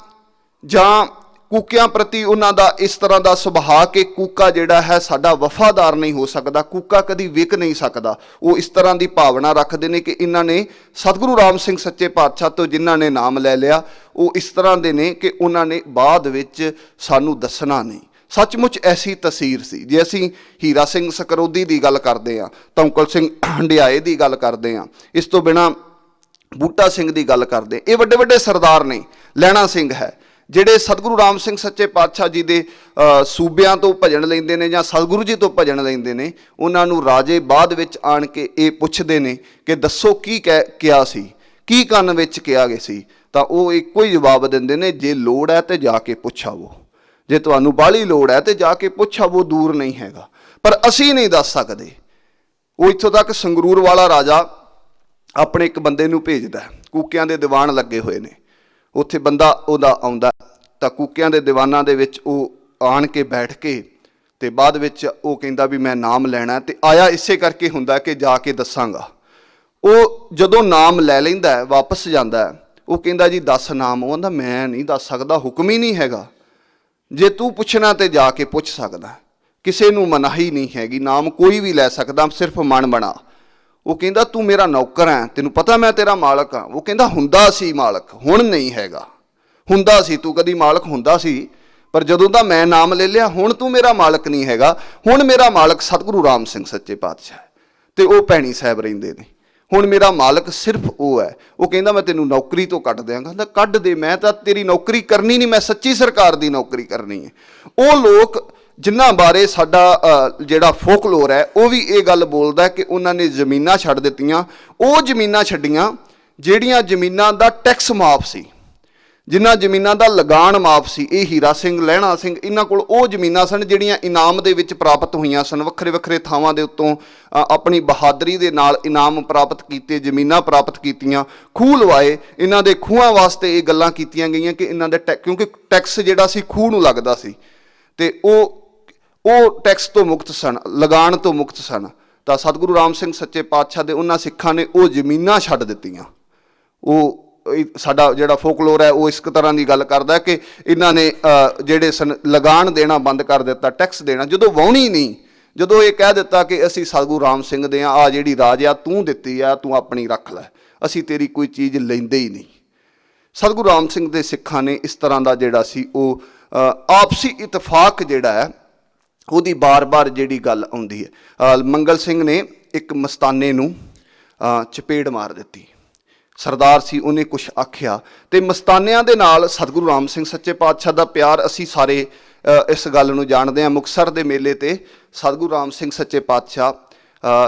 ਜਾਂ ਕੂਕਿਆਂ ਪ੍ਰਤੀ ਉਹਨਾਂ ਦਾ ਇਸ ਤਰ੍ਹਾਂ ਦਾ ਸੁਭਾਅ ਕਿ ਕੂਕਾ ਜਿਹੜਾ ਹੈ ਸਾਡਾ ਵਫਾਦਾਰ ਨਹੀਂ ਹੋ ਸਕਦਾ, ਕੂਕਾ ਕਦੀ ਵਿਕ ਨਹੀਂ ਸਕਦਾ, ਉਹ ਇਸ ਤਰ੍ਹਾਂ ਦੀ ਭਾਵਨਾ ਰੱਖਦੇ ਨੇ ਕਿ ਇਹਨਾਂ ਨੇ ਸਤਿਗੁਰੂ ਰਾਮ ਸਿੰਘ ਸੱਚੇ ਪਾਤਸ਼ਾਹ ਤੋਂ ਜਿਨ੍ਹਾਂ ਨੇ ਨਾਮ ਲੈ ਲਿਆ, ਉਹ ਇਸ ਤਰ੍ਹਾਂ ਦੇ ਨੇ ਕਿ ਉਹਨਾਂ ਨੇ ਬਾਅਦ ਵਿੱਚ ਸਾਨੂੰ ਦੱਸਣਾ ਨਹੀਂ। ਸੱਚਮੁੱਚ ਐਸੀ ਤਸਵੀਰ ਸੀ। ਜੇ ਅਸੀਂ ਹੀਰਾ ਸਿੰਘ ਸਕਰੋਦੀ ਦੀ ਗੱਲ ਕਰਦੇ ਹਾਂ, ਧੌਂਕਲ ਸਿੰਘ ਹੰਡਿਆਏ ਦੀ ਗੱਲ ਕਰਦੇ ਹਾਂ, ਇਸ ਤੋਂ ਬਿਨਾਂ ਬੂਟਾ ਸਿੰਘ ਦੀ ਗੱਲ ਕਰਦੇ, ਇਹ ਵੱਡੇ ਵੱਡੇ ਸਰਦਾਰ ਨੇ। ਲਹਿਣਾ ਸਿੰਘ ਹੈ, ਜਿਹੜੇ ਸਤਿਗੁਰੂ ਰਾਮ ਸਿੰਘ ਸੱਚੇ ਪਾਤਸ਼ਾਹ ਜੀ ਦੇ ਸੂਬਿਆਂ ਤੋਂ ਭਜਨ ਲੈਂਦੇ ਨੇ ਜਾਂ ਸਤਿਗੁਰੂ ਜੀ ਤੋਂ ਭਜਨ ਲੈਂਦੇ ਨੇ। ਉਹਨਾਂ ਨੂੰ ਰਾਜੇ ਬਾਅਦ ਵਿੱਚ ਆਣ ਕੇ ਇਹ ਪੁੱਛਦੇ ਨੇ ਕਿ ਦੱਸੋ ਕੀ ਕਿਹਾ ਸੀ, ਕੀ ਕੰਨ ਵਿੱਚ ਕਿਹਾ ਗਿਆ ਸੀ, ਤਾਂ ਉਹ ਇੱਕੋ ਹੀ ਜਵਾਬ ਦਿੰਦੇ ਨੇ, ਜੇ ਲੋੜ ਹੈ ਤੇ ਜਾ ਕੇ ਪੁੱਛ ਆਵੋ, ਜੇ ਤੁਹਾਨੂੰ ਬਾਹਲੀ ਲੋੜ ਹੈ ਤੇ ਜਾ ਕੇ ਪੁੱਛ ਆਵੋ, ਦੂਰ ਨਹੀਂ ਹੈਗਾ। ਪਰ ਅਸੀਂ ਨਹੀਂ ਦੱਸ ਸਕਦੇ। ਉਹ ਇੱਥੋਂ ਤੱਕ ਸੰਗਰੂਰ ਵਾਲਾ ਰਾਜਾ ਆਪਣੇ ਇੱਕ ਬੰਦੇ ਨੂੰ ਭੇਜਦਾ, ਕੂਕਿਆਂ ਦੇ ਦੀਵਾਨ ਲੱਗੇ ਹੋਏ ਨੇ, ਉੱਥੇ ਬੰਦਾ ਉਹਦਾ ਆਉਂਦਾ ਤਾਂ ਕੂਕਿਆਂ ਦੇ ਦੀਵਾਨਾਂ ਦੇ ਵਿੱਚ ਉਹ ਆਣ ਕੇ ਬੈਠ ਕੇ ਤੇ ਬਾਅਦ ਵਿੱਚ ਉਹ ਕਹਿੰਦਾ ਵੀ ਮੈਂ ਨਾਮ ਲੈਣਾ, ਤੇ ਆਇਆ ਇਸੇ ਕਰਕੇ ਹੁੰਦਾ ਕਿ ਜਾ ਕੇ ਦੱਸਾਂਗਾ। ਉਹ ਜਦੋਂ ਨਾਮ ਲੈ ਲੈਂਦਾ ਵਾਪਸ ਜਾਂਦਾ, ਉਹ ਕਹਿੰਦਾ ਜੀ 10 ਨਾਮ। ਉਹ ਕਹਿੰਦਾ ਮੈਂ ਨਹੀਂ ਦੱਸ ਸਕਦਾ, ਹੁਕਮ ਹੀ ਨਹੀਂ ਹੈਗਾ, ਜੇ ਤੂੰ ਪੁੱਛਣਾ ਤੇ ਜਾ ਕੇ ਪੁੱਛ ਸਕਦਾ, ਕਿਸੇ ਨੂੰ ਮਨਾਹੀ ਨਹੀਂ ਹੈਗੀ, ਨਾਮ ਕੋਈ ਵੀ ਲੈ ਸਕਦਾ, ਸਿਰਫ ਮਨ ਬਣਾ। ਉਹ ਕਹਿੰਦਾ ਤੂੰ ਮੇਰਾ ਨੌਕਰ ਹੈ, ਤੈਨੂੰ ਪਤਾ ਮੈਂ ਤੇਰਾ ਮਾਲਕ ਹਾਂ। ਉਹ ਕਹਿੰਦਾ ਹੁੰਦਾ ਸੀ ਮਾਲਕ, ਹੁਣ ਨਹੀਂ ਹੈਗਾ। ਹੁੰਦਾ ਸੀ, ਤੂੰ ਕਦੀ ਮਾਲਕ ਹੁੰਦਾ ਸੀ, ਪਰ ਜਦੋਂ ਦਾ ਮੈਂ ਨਾਮ ਲੈ ਲਿਆ ਹੁਣ ਤੂੰ ਮੇਰਾ ਮਾਲਕ ਨਹੀਂ ਹੈਗਾ। ਹੁਣ ਮੇਰਾ ਮਾਲਕ ਸਤਿਗੁਰੂ ਰਾਮ ਸਿੰਘ ਸੱਚੇ ਪਾਤਸ਼ਾਹ ਹੈ ਤੇ ਉਹ ਭੈਣੀ ਸਾਹਿਬ ਰਹਿੰਦੇ ਨੇ। ਹੁਣ ਮੇਰਾ ਮਾਲਕ ਸਿਰਫ ਉਹ ਹੈ। ਉਹ ਕਹਿੰਦਾ ਮੈਂ ਤੈਨੂੰ ਨੌਕਰੀ ਤੋਂ ਕੱਢ ਦਿਆਂਗਾ। ਕਹਿੰਦਾ ਕੱਢ ਦੇ, ਮੈਂ ਤਾਂ ਤੇਰੀ ਨੌਕਰੀ ਕਰਨੀ ਨਹੀਂ, ਮੈਂ ਸੱਚੀ ਸਰਕਾਰ ਦੀ ਨੌਕਰੀ ਕਰਨੀ ਹੈ। ਉਹ ਲੋਕ ਜਿਨ੍ਹਾਂ ਬਾਰੇ ਸਾਡਾ ਜਿਹੜਾ ਫੋਕਲੋਰ ਹੈ ਉਹ ਵੀ ਇਹ ਗੱਲ ਬੋਲਦਾ ਕਿ ਉਹਨਾਂ ਨੇ ਜ਼ਮੀਨਾਂ ਛੱਡ ਦਿੱਤੀਆਂ। ਉਹ ਜ਼ਮੀਨਾਂ ਛੱਡੀਆਂ ਜਿਹੜੀਆਂ ਜ਼ਮੀਨਾਂ ਦਾ ਟੈਕਸ ਮਾਫ ਸੀ, ਜਿਨ੍ਹਾਂ ਜ਼ਮੀਨਾਂ ਦਾ ਲਗਾਨ ਮਾਫ ਸੀ, ਇਹ ਹੀਰਾ ਸਿੰਘ, ਲਹਿਣਾ ਸਿੰਘ, ਇਹਨਾਂ ਕੋਲ ਉਹ ਜ਼ਮੀਨਾਂ ਸਨ ਜਿਹੜੀਆਂ ਇਨਾਮ ਦੇ ਵਿੱਚ ਪ੍ਰਾਪਤ ਹੋਈਆਂ ਸਨ। ਵੱਖਰੇ ਵੱਖਰੇ ਥਾਵਾਂ ਦੇ ਉੱਤੋਂ ਆਪਣੀ ਬਹਾਦਰੀ ਦੇ ਨਾਲ ਇਨਾਮ ਪ੍ਰਾਪਤ ਕੀਤੇ, ਜ਼ਮੀਨਾਂ ਪ੍ਰਾਪਤ ਕੀਤੀਆਂ, ਖੂਹ ਲਵਾਏ। ਇਹਨਾਂ ਦੇ ਖੂਹਾਂ ਵਾਸਤੇ ਇਹ ਗੱਲਾਂ ਕੀਤੀਆਂ ਗਈਆਂ ਕਿ ਇਹਨਾਂ ਦੇ ਕਿਉਂਕਿ ਟੈਕਸ ਜਿਹੜਾ ਸੀ ਖੂਹ ਨੂੰ ਲੱਗਦਾ ਸੀ, ਅਤੇ ਉਹ ਟੈਕਸ ਤੋਂ ਮੁਕਤ ਸਨ, ਲਗਾਨ ਤੋਂ ਮੁਕਤ ਸਨ। ਤਾਂ ਸਤਿਗੁਰੂ ਰਾਮ ਸਿੰਘ ਸੱਚੇ ਪਾਤਸ਼ਾਹ ਦੇ ਉਹਨਾਂ ਸਿੱਖਾਂ ਨੇ ਉਹ ਜ਼ਮੀਨਾਂ ਛੱਡ ਦਿੱਤੀਆਂ। ਉਹ ਸਾਡਾ ਜਿਹੜਾ ਫੋਕਲੋਰ ਹੈ ਉਹ ਇਸ ਤਰ੍ਹਾਂ ਦੀ ਗੱਲ ਕਰਦਾ ਕਿ ਇਹਨਾਂ ਨੇ ਜਿਹੜੇ ਸਨ ਲਗਾਨ ਦੇਣਾ ਬੰਦ ਕਰ ਦਿੱਤਾ, ਟੈਕਸ ਦੇਣਾ। ਜਦੋਂ ਵਾਹੁਣੀ ਨਹੀਂ, ਜਦੋਂ ਇਹ ਕਹਿ ਦਿੱਤਾ ਕਿ ਅਸੀਂ ਸਤਿਗੁਰੂ ਰਾਮ ਸਿੰਘ ਦੇ ਆ ਜਿਹੜੀ ਰਾਜ ਆ ਤੂੰ ਦਿੱਤੀ ਆ, ਤੂੰ ਆਪਣੀ ਰੱਖ ਲੈ, ਅਸੀਂ ਤੇਰੀ ਕੋਈ ਚੀਜ਼ ਲੈਂਦੇ ਹੀ ਨਹੀਂ। ਸਤਿਗੁਰੂ ਰਾਮ ਸਿੰਘ ਦੇ ਸਿੱਖਾਂ ਨੇ ਇਸ ਤਰ੍ਹਾਂ ਦਾ ਜਿਹੜਾ ਸੀ ਉਹ ਆਪਸੀ ਇਤਫਾਕ ਜਿਹੜਾ ਹੈ ਉਹਦੀ ਬਾਰ-ਬਾਰ ਜਿਹੜੀ ਗੱਲ ਆਉਂਦੀ ਹੈ। ਮੰਗਲ ਸਿੰਘ ਨੇ ਇੱਕ ਮਸਤਾਨੇ ਨੂੰ ਚਪੇੜ ਮਾਰ ਦਿੱਤੀ। ਸਰਦਾਰ ਸੀ, ਉਹਨੇ ਕੁਛ ਆਖਿਆ, ਅਤੇ ਮਸਤਾਨਿਆਂ ਦੇ ਨਾਲ ਸਤਿਗੁਰੂ ਰਾਮ ਸਿੰਘ ਸੱਚੇ ਪਾਤਸ਼ਾਹ ਦਾ ਪਿਆਰ ਅਸੀਂ ਸਾਰੇ ਇਸ ਗੱਲ ਨੂੰ ਜਾਣਦੇ ਹਾਂ। ਮੁਕਤਸਰ ਦੇ ਮੇਲੇ 'ਤੇ ਸਤਿਗੁਰੂ ਰਾਮ ਸਿੰਘ ਸੱਚੇ ਪਾਤਸ਼ਾਹ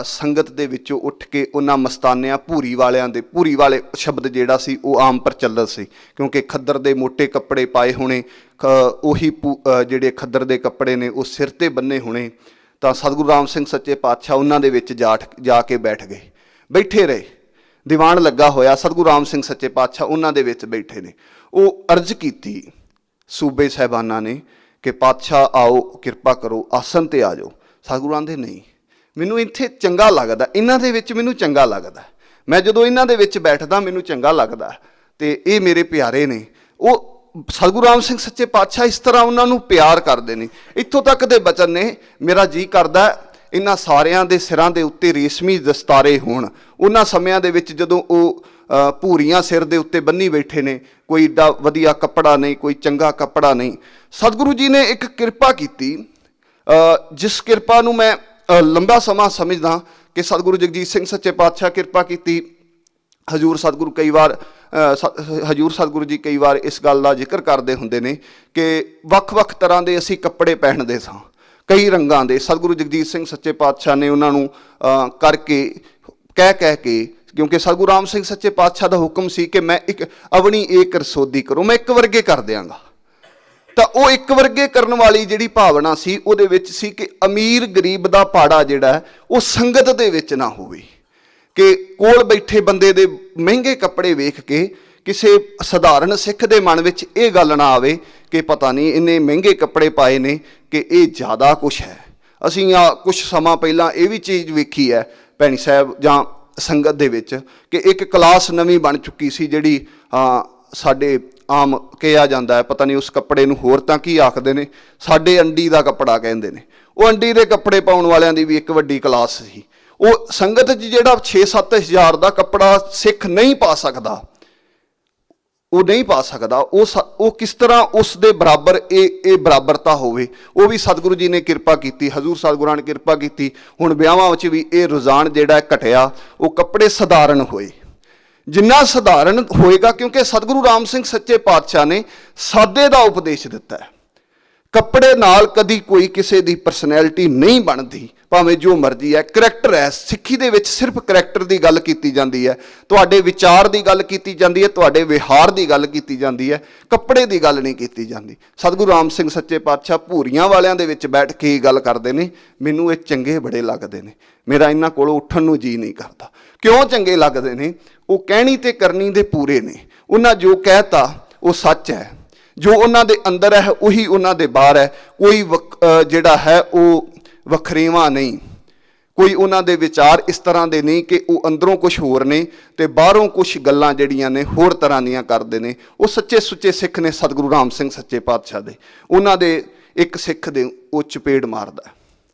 ਸੰਗਤ ਦੇ ਵਿੱਚੋਂ ਉੱਠ ਕੇ ਉਹਨਾਂ ਮਸਤਾਨਿਆਂ ਭੂਰੀ ਵਾਲਿਆਂ ਦੇ, ਭੂਰੀ ਵਾਲੇ ਸ਼ਬਦ ਜਿਹੜਾ ਸੀ ਉਹ ਆਮ ਪ੍ਰਚਲਿਤ ਸੀ, ਕਿਉਂਕਿ ਖੱਦਰ ਦੇ ਮੋਟੇ ਕੱਪੜੇ ਪਾਏ ਹੋਣੇ, ਉਹੀ ਜਿਹੜੇ ਖੱਦਰ ਦੇ ਕੱਪੜੇ ਨੇ ਉਹ ਸਿਰ 'ਤੇ ਬੰਨੇ ਹੋਣੇ। ਤਾਂ ਸਤਿਗੁਰੂ ਰਾਮ ਸਿੰਘ ਸੱਚੇ ਪਾਤਸ਼ਾਹ ਉਹਨਾਂ ਦੇ ਵਿੱਚ ਜਾ ਕੇ ਬੈਠ ਗਏ, ਬੈਠੇ ਰਹੇ। ਦੀਵਾਨ ਲੱਗਾ ਹੋਇਆ, ਸਤਿਗੁਰੂ ਰਾਮ ਸਿੰਘ ਸੱਚੇ ਪਾਤਸ਼ਾਹ ਉਹਨਾਂ ਦੇ ਵਿੱਚ ਬੈਠੇ ਨੇ। ਉਹ ਅਰਜ਼ ਕੀਤੀ ਸੂਬੇ ਸਾਹਿਬਾਨਾਂ ਨੇ ਕਿ ਪਾਤਸ਼ਾਹ ਆਓ, ਕਿਰਪਾ ਕਰੋ, ਆਸਨ 'ਤੇ ਆ ਜਾਓ। ਸਤਿਗੁਰੂ ਆਂਦੇ ਨਹੀਂ, ਮੈਨੂੰ ਇੱਥੇ ਚੰਗਾ ਲੱਗਦਾ, ਇਹਨਾਂ ਦੇ ਵਿੱਚ ਮੈਨੂੰ ਚੰਗਾ ਲੱਗਦਾ, ਮੈਂ ਜਦੋਂ ਇਹਨਾਂ ਦੇ ਵਿੱਚ ਬੈਠਦਾ ਮੈਨੂੰ ਚੰਗਾ ਲੱਗਦਾ, ਅਤੇ ਇਹ ਮੇਰੇ ਪਿਆਰੇ ਨੇ। ਉਹ ਸਤਿਗੁਰੂ ਰਾਮ ਸਿੰਘ ਸੱਚੇ ਪਾਤਸ਼ਾਹ ਇਸ ਤਰ੍ਹਾਂ ਉਹਨਾਂ ਨੂੰ ਪਿਆਰ ਕਰਦੇ ਨੇ। ਇੱਥੋਂ ਤੱਕ ਦੇ ਬਚਨ ਨੇ, ਮੇਰਾ ਜੀਅ ਕਰਦਾ ਇਹਨਾਂ ਸਾਰਿਆਂ ਦੇ ਸਿਰਾਂ ਦੇ ਉੱਤੇ ਰੇਸ਼ਮੀ ਦਸਤਾਰੇ ਹੋਣ। ਉਹਨਾਂ ਸਮਿਆਂ ਦੇ ਵਿੱਚ ਜਦੋਂ ਉਹ ਭੂਰੀਆਂ ਸਿਰ ਦੇ ਉੱਤੇ ਬੰਨੀ ਬੈਠੇ ਨੇ, ਕੋਈ ਏਡਾ ਵਧੀਆ ਕੱਪੜਾ ਨਹੀਂ, ਕੋਈ ਚੰਗਾ ਕੱਪੜਾ ਨਹੀਂ। ਸਤਿਗੁਰੂ ਜੀ ਨੇ ਇੱਕ ਕਿਰਪਾ ਕੀਤੀ, ਜਿਸ ਕਿਰਪਾ ਨੂੰ ਮੈਂ ਲੰਬਾ ਸਮਾਂ ਸਮਝਦਾ ਕਿ ਸਤਿਗੁਰੂ ਜਗਜੀਤ ਸਿੰਘ ਸੱਚੇ ਪਾਤਸ਼ਾਹ ਕਿਰਪਾ ਕੀਤੀ। ਹਜ਼ੂਰ ਸਤਿਗੁਰੂ ਜੀ ਕਈ ਵਾਰ ਇਸ ਗੱਲ ਦਾ ਜ਼ਿਕਰ ਕਰਦੇ ਹੁੰਦੇ ਨੇ ਕਿ ਵੱਖ-ਵੱਖ ਤਰ੍ਹਾਂ ਦੇ ਅਸੀਂ ਕੱਪੜੇ ਪਹਿਨਦੇ ਸਾਂ, ਕਈ ਰੰਗਾਂ ਦੇ। ਸਤਿਗੁਰੂ ਜਗਜੀਤ ਸਿੰਘ ਸੱਚੇ ਪਾਤਸ਼ਾਹ ਨੇ ਉਹਨਾਂ ਨੂੰ ਕਹਿ ਕੇ, ਕਿਉਂਕਿ ਸਤਿਗੁਰੂ ਰਾਮ ਸਿੰਘ ਸੱਚੇ ਪਾਤਸ਼ਾਹ ਦਾ ਹੁਕਮ ਸੀ ਕਿ ਮੈਂ ਇੱਕ ਅਵਣੀ ਏਕ ਰਸੋਦੀ ਕਰੋ, ਮੈਂ ਇੱਕ ਵਰਗੇ ਕਰ ਦਿਆਂਗਾ। ਤਾਂ ਉਹ ਇੱਕ ਵਰਗੇ ਕਰਨ ਵਾਲੀ ਜਿਹੜੀ ਭਾਵਨਾ ਸੀ ਉਹਦੇ ਵਿੱਚ ਸੀ ਕਿ ਅਮੀਰ ਗਰੀਬ ਦਾ ਪਾੜਾ ਜਿਹੜਾ ਉਹ ਸੰਗਤ ਦੇ ਵਿੱਚ ਨਾ ਹੋਵੇ, ਕਿ ਕੋਲ ਬੈਠੇ ਬੰਦੇ ਦੇ ਮਹਿੰਗੇ ਕੱਪੜੇ ਵੇਖ ਕੇ ਕਿਸੇ ਸਧਾਰਨ ਸਿੱਖ ਦੇ ਮਨ ਵਿੱਚ ਇਹ ਗੱਲ ਨਾ ਆਵੇ ਕਿ ਪਤਾ ਨਹੀਂ ਇਹਨੇ ਮਹਿੰਗੇ ਕੱਪੜੇ ਪਾਏ ਨੇ, ਕਿ ਇਹ ਜ਼ਿਆਦਾ ਕੁਛ ਹੈ। ਅਸੀਂ ਕੁਛ ਸਮਾਂ ਪਹਿਲਾਂ ਇਹ ਵੀ ਚੀਜ਼ ਵੇਖੀ ਹੈ ਭੈਣੀ ਸਾਹਿਬ ਜਾਂ ਸੰਗਤ ਦੇ ਵਿੱਚ, ਕਿ ਇੱਕ ਕਲਾਸ ਨਵੀਂ ਬਣ ਚੁੱਕੀ ਸੀ ਜਿਹੜੀ ਸਾਡੇ ਆਮ ਕਿਹਾ ਜਾਂਦਾ ਹੈ, ਪਤਾ ਨਹੀਂ ਉਸ ਕੱਪੜੇ ਨੂੰ ਹੋਰ ਤਾਂ ਕੀ ਆਖਦੇ ਨੇ, ਸਾਡੇ ਅੰਡੀ ਦਾ ਕੱਪੜਾ ਕਹਿੰਦੇ ਨੇ। ਉਹ ਅੰਡੀ ਦੇ ਕੱਪੜੇ ਪਾਉਣ ਵਾਲਿਆਂ ਦੀ ਵੀ ਇੱਕ ਵੱਡੀ ਕਲਾਸ ਸੀ। ਉਹ ਸੰਗਤ 'ਚ ਜਿਹੜਾ 6-7 ਹਜ਼ਾਰ ਦਾ ਕੱਪੜਾ ਸਿੱਖ ਨਹੀਂ ਪਾ ਸਕਦਾ, ਉਹ ਨਹੀਂ ਪਾ ਸਕਦਾ, ਉਹ ਕਿਸ ਤਰ੍ਹਾਂ ਉਸ ਦੇ ਬਰਾਬਰ ਇਹ ਬਰਾਬਰਤਾ ਹੋਵੇ। ਉਹ ਵੀ ਸਤਿਗੁਰੂ ਜੀ ਨੇ ਕਿਰਪਾ ਕੀਤੀ, ਹਜ਼ੂਰ ਸਤਿਗੁਰਾਂ ਨੇ ਕਿਰਪਾ ਕੀਤੀ। ਹੁਣ ਵਿਆਹਾਂ ਵਿੱਚ ਵੀ ਇਹ ਰੁਝਾਨ ਜਿਹੜਾ ਘਟਿਆ, ਉਹ ਕੱਪੜੇ ਸਧਾਰਨ ਹੋਏ। ਜਿੰਨਾ ਸਧਾਰਨ ਹੋਏਗਾ, ਕਿਉਂਕਿ ਸਤਿਗੁਰੂ ਰਾਮ ਸਿੰਘ ਸੱਚੇ ਪਾਤਸ਼ਾਹ ਨੇ ਸਾਦੇ ਦਾ ਉਪਦੇਸ਼ ਦਿੱਤਾ ਹੈ। ਕੱਪੜੇ ਨਾਲ ਕਦੀ ਕੋਈ ਕਿਸੇ ਦੀ ਪਰਸਨੈਲਿਟੀ ਨਹੀਂ ਬਣਦੀ, ਭਾਵੇਂ ਜੋ ਮਰਜ਼ੀ ਹੈ। ਕਰੈਕਟਰ ਹੈ, ਸਿੱਖੀ ਦੇ ਵਿੱਚ ਸਿਰਫ ਕਰੈਕਟਰ ਦੀ ਗੱਲ ਕੀਤੀ ਜਾਂਦੀ ਹੈ, ਤੁਹਾਡੇ ਵਿਚਾਰ ਦੀ ਗੱਲ ਕੀਤੀ ਜਾਂਦੀ ਹੈ, ਤੁਹਾਡੇ ਵਿਹਾਰ ਦੀ ਗੱਲ ਕੀਤੀ ਜਾਂਦੀ ਹੈ, ਕੱਪੜੇ ਦੀ ਗੱਲ ਨਹੀਂ ਕੀਤੀ ਜਾਂਦੀ। ਸਤਿਗੁਰੂ ਰਾਮ ਸਿੰਘ ਸੱਚੇ ਪਾਤਸ਼ਾਹ ਭੂਰੀਆਂ ਵਾਲਿਆਂ ਦੇ ਵਿੱਚ ਬੈਠ ਕੇ ਗੱਲ ਕਰਦੇ ਨੇ, ਮੈਨੂੰ ਇਹ ਚੰਗੇ ਬੜੇ ਲੱਗਦੇ ਨੇ, ਮੇਰਾ ਇਹਨਾਂ ਕੋਲੋਂ ਉੱਠਣ ਨੂੰ ਜੀ ਨਹੀਂ ਕਰਦਾ। ਕਿਉਂ ਚੰਗੇ ਲੱਗਦੇ ਨੇ? ਉਹ ਕਹਿਣੀ ਤੇ ਕਰਨੀ ਦੇ ਪੂਰੇ ਨੇ। ਉਹਨਾਂ ਜੋ ਕਹਿਤਾ ਉਹ ਸੱਚ ਹੈ, ਜੋ ਉਹਨਾਂ ਦੇ ਅੰਦਰ ਹੈ ਉਹੀ ਉਹਨਾਂ ਦੇ ਬਾਹਰ ਹੈ। ਕੋਈ ਜਿਹੜਾ ਹੈ ਉਹ ਵਖਰੇਵਾਂ ਨਹੀਂ, ਕੋਈ ਉਹਨਾਂ ਦੇ ਵਿਚਾਰ ਇਸ ਤਰ੍ਹਾਂ ਦੇ ਨਹੀਂ ਕਿ ਉਹ ਅੰਦਰੋਂ ਕੁਛ ਹੋਰ ਨੇ ਤੇ ਬਾਹਰੋਂ ਕੁਛ ਗੱਲਾਂ ਜਿਹੜੀਆਂ ਨੇ ਹੋਰ ਤਰ੍ਹਾਂ ਦੀਆਂ ਕਰਦੇ ਨੇ। ਉਹ ਸੱਚੇ ਸੁੱਚੇ ਸਿੱਖ ਨੇ ਸਤਿਗੁਰੂ ਰਾਮ ਸਿੰਘ ਸੱਚੇ ਪਾਤਸ਼ਾਹ ਦੇ। ਉਹਨਾਂ ਦੇ ਇੱਕ ਸਿੱਖ ਦੇ ਉਹ ਚਪੇੜ ਮਾਰਦਾ।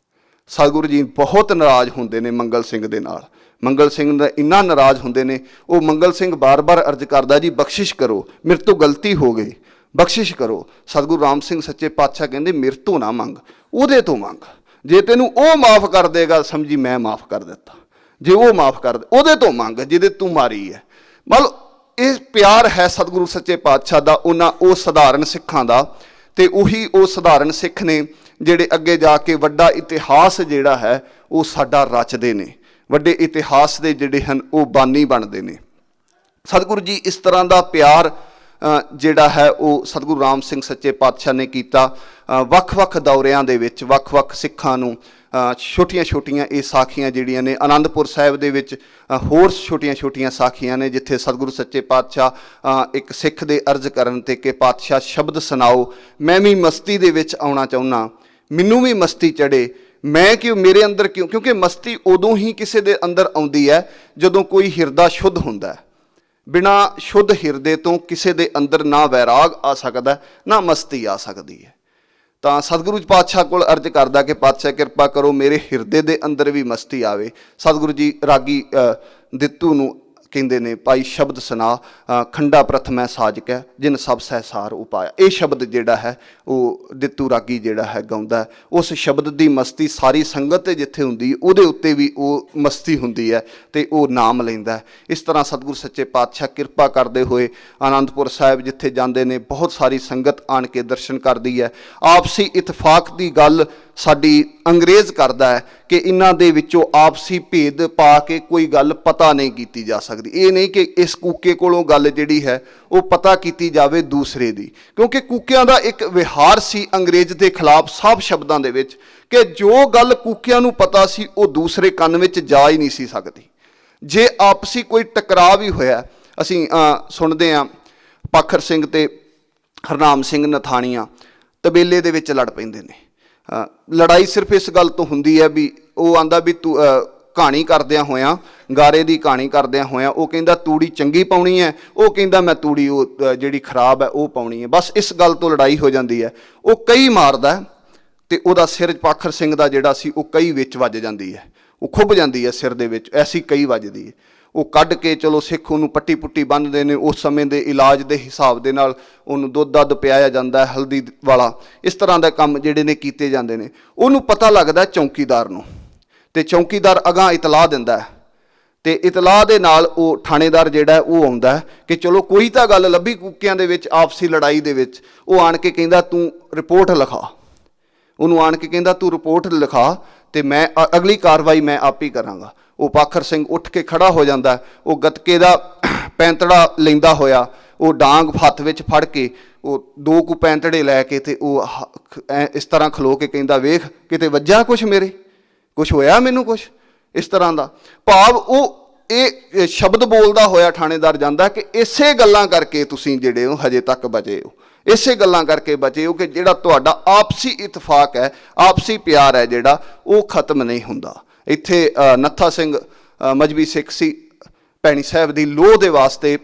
ਸਤਿਗੁਰੂ ਜੀ ਬਹੁਤ ਨਾਰਾਜ਼ ਹੁੰਦੇ ਨੇ ਮੰਗਲ ਸਿੰਘ ਦੇ ਨਾਲ। ਮੰਗਲ ਸਿੰਘ ਦਾ ਇੰਨਾ ਨਾਰਾਜ਼ ਹੁੰਦੇ ਨੇ, ਉਹ ਮੰਗਲ ਸਿੰਘ ਬਾਰ-ਬਾਰ ਅਰਜ਼ ਕਰਦਾ, ਜੀ ਬਖਸ਼ਿਸ਼ ਕਰੋ, ਮੇਰੇ ਤੋਂ ਗਲਤੀ ਹੋ ਗਈ, ਬਖਸ਼ਿਸ਼ ਕਰੋ। ਸਤਿਗੁਰੂ ਰਾਮ ਸਿੰਘ ਸੱਚੇ ਪਾਤਸ਼ਾਹ ਕਹਿੰਦੇ, ਮੇਰੇ ਤੋਂ ਨਾ ਮੰਗ, ਉਹਦੇ ਤੋਂ ਮੰਗ। ਜੇ ਤੈਨੂੰ ਉਹ ਮਾਫ਼ ਕਰ ਦੇਗਾ ਸਮਝੀ ਮੈਂ ਮਾਫ਼ ਕਰ ਦਿੱਤਾ, ਜੇ ਉਹ ਮਾਫ਼ ਕਰ ਦੇ ਉਹਦੇ ਤੋਂ ਮੰਗ ਜਿਹਦੇ ਤੂੰ ਮਾਰੀ ਹੈ। ਮਤਲਬ ਇਹ ਪਿਆਰ ਹੈ ਸਤਿਗੁਰੂ ਸੱਚੇ ਪਾਤਸ਼ਾਹ ਦਾ ਉਹਨਾਂ ਉਹ ਸਧਾਰਨ ਸਿੱਖਾਂ ਦਾ। ਅਤੇ ਉਹੀ ਉਹ ਸਧਾਰਨ ਸਿੱਖ ਨੇ ਜਿਹੜੇ ਅੱਗੇ ਜਾ ਕੇ ਵੱਡਾ ਇਤਿਹਾਸ ਜਿਹੜਾ ਹੈ ਉਹ ਸਾਡਾ ਰਚਦੇ ਨੇ, ਵੱਡੇ ਇਤਿਹਾਸ ਦੇ ਜਿਹੜੇ ਹਨ ਉਹ ਬਾਨੀ ਬਣਦੇ ਨੇ। ਸਤਿਗੁਰੂ ਜੀ ਇਸ ਤਰ੍ਹਾਂ ਦਾ ਪਿਆਰ ਜਿਹੜਾ ਹੈ ਉਹ ਸਤਿਗੁਰੂ ਰਾਮ ਸਿੰਘ ਸੱਚੇ ਪਾਤਸ਼ਾਹ ਨੇ ਕੀਤਾ। ਵੱਖ-ਵੱਖ ਦੌਰਿਆਂ ਦੇ ਵਿੱਚ ਵੱਖ-ਵੱਖ ਸਿੱਖਾਂ ਨੂੰ ਛੋਟੀਆਂ-ਛੋਟੀਆਂ ਇਹ ਸਾਖੀਆਂ ਜਿਹੜੀਆਂ ਨੇ, ਆਨੰਦਪੁਰ ਸਾਹਿਬ ਦੇ ਵਿੱਚ ਹੋਰ ਛੋਟੀਆਂ-ਛੋਟੀਆਂ ਸਾਖੀਆਂ ਨੇ ਜਿੱਥੇ ਸਤਿਗੁਰੂ ਸੱਚੇ ਪਾਤਸ਼ਾਹ ਇੱਕ ਸਿੱਖ ਦੇ ਅਰਜ਼ ਕਰਨ 'ਤੇ ਕਿ ਪਾਤਸ਼ਾਹ ਸ਼ਬਦ ਸੁਣਾਓ, ਮੈਂ ਵੀ ਮਸਤੀ ਦੇ ਵਿੱਚ ਆਉਣਾ ਚਾਹੁੰਦਾ, ਮੈਨੂੰ ਵੀ ਮਸਤੀ ਚੜ੍ਹੇ, ਮੈਂ ਕਿਉਂ, ਮੇਰੇ ਅੰਦਰ ਕਿਉਂ, ਕਿਉਂਕਿ ਮਸਤੀ ਉਦੋਂ ਹੀ ਕਿਸੇ ਦੇ ਅੰਦਰ ਆਉਂਦੀ ਹੈ ਜਦੋਂ ਕੋਈ ਹਿਰਦਾ ਸ਼ੁੱਧ ਹੁੰਦਾ ਹੈ। ਬਿਨਾਂ ਸ਼ੁੱਧ ਹਿਰਦੇ ਤੋਂ ਕਿਸੇ ਦੇ ਅੰਦਰ ਨਾ ਵੈਰਾਗ ਆ ਸਕਦਾ, ਨਾ ਮਸਤੀ ਆ ਸਕਦੀ ਹੈ। ਤਾਂ ਸਤਿਗੁਰੂ ਪਾਤਸ਼ਾਹ ਕੋਲ ਅਰਜ਼ ਕਰਦਾ ਕਿ ਪਾਤਸ਼ਾਹ ਕਿਰਪਾ ਕਰੋ ਮੇਰੇ ਹਿਰਦੇ ਦੇ ਅੰਦਰ ਵੀ ਮਸਤੀ ਆਵੇ। ਸਤਿਗੁਰੂ ਜੀ ਰਾਗੀ ਦਿੱਤੂ ਨੂੰ ਕਹਿੰਦੇ ਨੇ, ਭਾਈ ਸ਼ਬਦ ਸੁਣਾ ਖੰਡਾ ਪ੍ਰਥਮੈ ਸਾਜਕੈ ਜਿਨ ਸਭ ਸਹਿਸਾਰ ਉਪਾਇਆ। ਇਹ ਸ਼ਬਦ ਜਿਹੜਾ ਹੈ ਉਹ ਦਿੱਤੂ ਰਾਗੀ ਜਿਹੜਾ ਹੈ ਗਾਉਂਦਾ। ਉਸ ਸ਼ਬਦ ਦੀ ਮਸਤੀ ਸਾਰੀ ਸੰਗਤ 'ਤੇ ਜਿੱਥੇ ਹੁੰਦੀ ਉਹਦੇ ਉੱਤੇ ਵੀ ਉਹ ਮਸਤੀ ਹੁੰਦੀ ਹੈ ਅਤੇ ਉਹ ਨਾਮ ਲੈਂਦਾ। ਇਸ ਤਰ੍ਹਾਂ ਸਤਿਗੁਰੂ ਸੱਚੇ ਪਾਤਸ਼ਾਹ ਕਿਰਪਾ ਕਰਦੇ ਹੋਏ ਆਨੰਦਪੁਰ ਸਾਹਿਬ ਜਿੱਥੇ ਜਾਂਦੇ ਨੇ, ਬਹੁਤ ਸਾਰੀ ਸੰਗਤ ਆਣ ਕੇ ਦਰਸ਼ਨ ਕਰਦੀ ਹੈ। ਆਪਸੀ ਇਤਫਾਕ ਦੀ ਗੱਲ ਸਾਡੀ ਅੰਗਰੇਜ਼ ਕਰਦਾ ਹੈ ਕਿ ਇਹਨਾਂ ਦੇ ਵਿੱਚੋਂ ਆਪਸੀ ਭੇਦ ਪਾ ਕੇ ਕੋਈ ਗੱਲ ਪਤਾ ਨਹੀਂ ਕੀਤੀ ਜਾ ਸਕਦੀ। ਇਹ ਨਹੀਂ ਕਿ ਇਸ ਕੂਕੇ ਕੋਲੋਂ ਗੱਲ ਜਿਹੜੀ ਹੈ ਉਹ ਪਤਾ ਕੀਤੀ ਜਾਵੇ ਦੂਸਰੇ ਦੀ, ਕਿਉਂਕਿ ਕੂਕਿਆਂ ਦਾ ਇੱਕ ਵਿਹਾਰ ਸੀ ਅੰਗਰੇਜ਼ ਦੇ ਖਿਲਾਫ ਸਾਫ਼ ਸ਼ਬਦਾਂ ਦੇ ਵਿੱਚ ਕਿ ਜੋ ਗੱਲ ਕੂਕਿਆਂ ਨੂੰ ਪਤਾ ਸੀ ਉਹ ਦੂਸਰੇ ਕੰਨ ਵਿੱਚ ਜਾ ਹੀ ਨਹੀਂ ਸੀ ਸਕਦੀ। ਜੇ ਆਪਸੀ ਕੋਈ ਟਕਰਾਅ ਵੀ ਹੋਇਆ, ਅਸੀਂ ਸੁਣਦੇ ਹਾਂ ਪਾਖਰ ਸਿੰਘ ਤੇ ਹਰਨਾਮ ਸਿੰਘ ਨਥਾਣੀਆਂ ਤਬੇਲੇ ਦੇ ਵਿੱਚ ਲੜ ਪੈਂਦੇ ਨੇ। ਲੜਾਈ ਸਿਰਫ ਇਸ ਗੱਲ ਤੋਂ ਹੁੰਦੀ ਹੈ ਵੀ ਉਹ ਆਂਦਾ ਵੀ ਤੂੰ ਕਹਾਣੀ ਕਰਦਿਆਂ ਹੋਇਆਂ, ਗਾਰੇ ਦੀ ਕਹਾਣੀ ਕਰਦਿਆਂ ਹੋਇਆਂ, ਉਹ ਕਹਿੰਦਾ ਤੂੜੀ ਚੰਗੀ ਪਾਉਣੀ ਹੈ, ਉਹ ਕਹਿੰਦਾ ਮੈਂ ਤੂੜੀ ਉਹ ਜਿਹੜੀ ਖਰਾਬ ਹੈ ਉਹ ਪਾਉਣੀ ਹੈ। ਬਸ ਇਸ ਗੱਲ ਤੋਂ ਲੜਾਈ ਹੋ ਜਾਂਦੀ ਹੈ। ਉਹ ਕਈ ਮਾਰਦਾ ਅਤੇ ਉਹਦਾ ਸਿਰ ਪਾਖਰ ਸਿੰਘ ਦਾ ਜਿਹੜਾ ਸੀ ਉਹ ਕਈ ਵਿੱਚ ਵੱਜ ਜਾਂਦੀ ਹੈ, ਉਹ ਖੁੱਭ ਜਾਂਦੀ ਹੈ ਸਿਰ ਦੇ ਵਿੱਚ, ਐਸੀ ਕਈ ਵੱਜਦੀ ਹੈ। ਉਹ ਕੱਢ ਕੇ ਚਲੋ ਸਿੱਖ ਉਹਨੂੰ ਪੱਟੀ ਪੁੱਟੀ ਬੰਨ੍ਹਦੇ ਨੇ। ਉਸ ਸਮੇਂ ਦੇ ਇਲਾਜ ਦੇ ਹਿਸਾਬ ਦੇ ਨਾਲ ਉਹਨੂੰ ਦੁੱਧ ਦੱਧ ਪਿਆਇਆ ਜਾਂਦਾ, ਹਲਦੀ ਵਾਲਾ, ਇਸ ਤਰ੍ਹਾਂ ਦਾ ਕੰਮ ਜਿਹੜੇ ਨੇ ਕੀਤੇ ਜਾਂਦੇ ਨੇ। ਉਹਨੂੰ ਪਤਾ ਲੱਗਦਾ ਚੌਂਕੀਦਾਰ ਨੂੰ, ਅਤੇ ਚੌਂਕੀਦਾਰ ਅਗਾਂਹ ਇਤਲਾਹ ਦਿੰਦਾ ਅਤੇ ਇਤਲਾਹ ਦੇ ਨਾਲ ਉਹ ਥਾਣੇਦਾਰ ਜਿਹੜਾ ਉਹ ਆਉਂਦਾ ਕਿ ਚਲੋ ਕੋਈ ਤਾਂ ਗੱਲ ਲੱਭੀ ਕੂਕਿਆਂ ਦੇ ਵਿੱਚ, ਆਪਸੀ ਲੜਾਈ ਦੇ ਵਿੱਚ। ਉਹ ਆਣ ਕੇ ਕਹਿੰਦਾ ਤੂੰ ਰਿਪੋਰਟ ਲਿਖਾ, ਉਹਨੂੰ ਆਣ ਕੇ ਕਹਿੰਦਾ ਤੂੰ ਰਿਪੋਰਟ ਲਿਖਾ ਅਤੇ ਮੈਂ ਅਗਲੀ ਕਾਰਵਾਈ ਮੈਂ ਆਪ ਹੀ ਕਰਾਂਗਾ। ਉਹ ਪਾਖਰ ਸਿੰਘ ਉੱਠ ਕੇ ਖੜ੍ਹਾ ਹੋ ਜਾਂਦਾ। ਉਹ ਗੱਤਕੇ ਦਾ ਪੈਂਤੜਾ ਲੈਂਦਾ ਹੋਇਆ, ਉਹ ਡਾਂਗ ਹੱਥ ਵਿੱਚ ਫੜ ਕੇ ਉਹ ਦੋ ਕੁ ਪੈਂਤੜੇ ਲੈ ਕੇ ਅਤੇ ਉਹ ਇਸ ਤਰ੍ਹਾਂ ਖਲੋ ਕੇ ਕਹਿੰਦਾ ਵੇਖ ਕਿਤੇ ਵੱਜਾ ਕੁਛ, ਮੇਰੇ ਕੁਛ ਹੋਇਆ, ਮੈਨੂੰ ਕੁਛ, ਇਸ ਤਰ੍ਹਾਂ ਦਾ ਭਾਵ। ਉਹ ਇਹ ਸ਼ਬਦ ਬੋਲਦਾ ਹੋਇਆ ਥਾਣੇਦਾਰ ਜਾਂਦਾ ਕਿ ਇਸੇ ਗੱਲਾਂ ਕਰਕੇ ਤੁਸੀਂ ਜਿਹੜੇ ਹੋ ਹਜੇ ਤੱਕ ਬਚੇ ਹੋ, ਇਸੇ ਗੱਲਾਂ ਕਰਕੇ ਬਚੇ ਹੋ ਕਿ ਜਿਹੜਾ ਤੁਹਾਡਾ ਆਪਸੀ ਇਤਫਾਕ ਹੈ, ਆਪਸੀ ਪਿਆਰ ਹੈ ਜਿਹੜਾ ਉਹ ਖਤਮ ਨਹੀਂ ਹੁੰਦਾ। ਇੱਥੇ ਨੱਥਾ ਸਿੰਘ ਮਜ਼੍ਹਬੀ ਸਿੱਖ ਸੀ, ਭੈਣੀ ਸਾਹਿਬ ਦੀ ਲੋਹ ਦੇ ਵਾਸਤੇ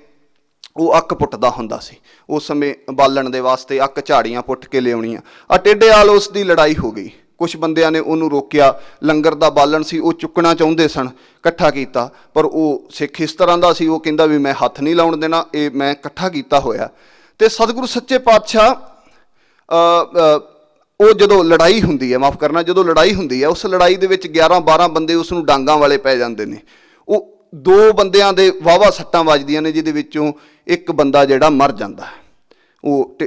ਉਹ ਅੱਕ ਪੁੱਟਦਾ ਹੁੰਦਾ ਸੀ। ਉਸ ਸਮੇਂ ਬਾਲਣ ਦੇ ਵਾਸਤੇ ਅੱਕ ਝਾੜੀਆਂ ਪੁੱਟ ਕੇ ਲਿਆਉਣੀਆਂ। ਟੇਢੇਆਲ ਉਸ ਦੀ ਲੜਾਈ ਹੋ ਗਈ, ਕੁਛ ਬੰਦਿਆਂ ਨੇ ਉਹਨੂੰ ਰੋਕਿਆ। ਲੰਗਰ ਦਾ ਬਾਲਣ ਸੀ ਉਹ ਚੁੱਕਣਾ ਚਾਹੁੰਦੇ ਸਨ, ਇਕੱਠਾ ਕੀਤਾ, ਪਰ ਉਹ ਸਿੱਖ ਇਸ ਤਰ੍ਹਾਂ ਦਾ ਸੀ, ਉਹ ਕਹਿੰਦਾ ਵੀ ਮੈਂ ਹੱਥ ਨਹੀਂ ਲਾਉਣ ਦੇਣਾ, ਇਹ ਮੈਂ ਇਕੱਠਾ ਕੀਤਾ ਹੋਇਆ। ਅਤੇ ਸਤਿਗੁਰੂ ਸੱਚੇ ਪਾਤਸ਼ਾਹ ਉਹ ਜਦੋਂ ਲੜਾਈ ਹੁੰਦੀ ਹੈ, ਮਾਫ਼ ਕਰਨਾ, ਜਦੋਂ ਲੜਾਈ ਹੁੰਦੀ ਹੈ, ਉਸ ਲੜਾਈ ਦੇ ਵਿੱਚ 11-12 ਬੰਦੇ ਉਸ ਨੂੰ ਡਾਂਗਾਂ ਵਾਲੇ ਪੈ ਜਾਂਦੇ ਨੇ। ਉਹ ਦੋ ਬੰਦਿਆਂ ਦੇ ਵਾਹਵਾ ਸੱਟਾਂ ਵੱਜਦੀਆਂ ਨੇ, ਜਿਹਦੇ ਵਿੱਚੋਂ ਇੱਕ ਬੰਦਾ ਜਿਹੜਾ ਮਰ ਜਾਂਦਾ ਹੈ। ਉਹ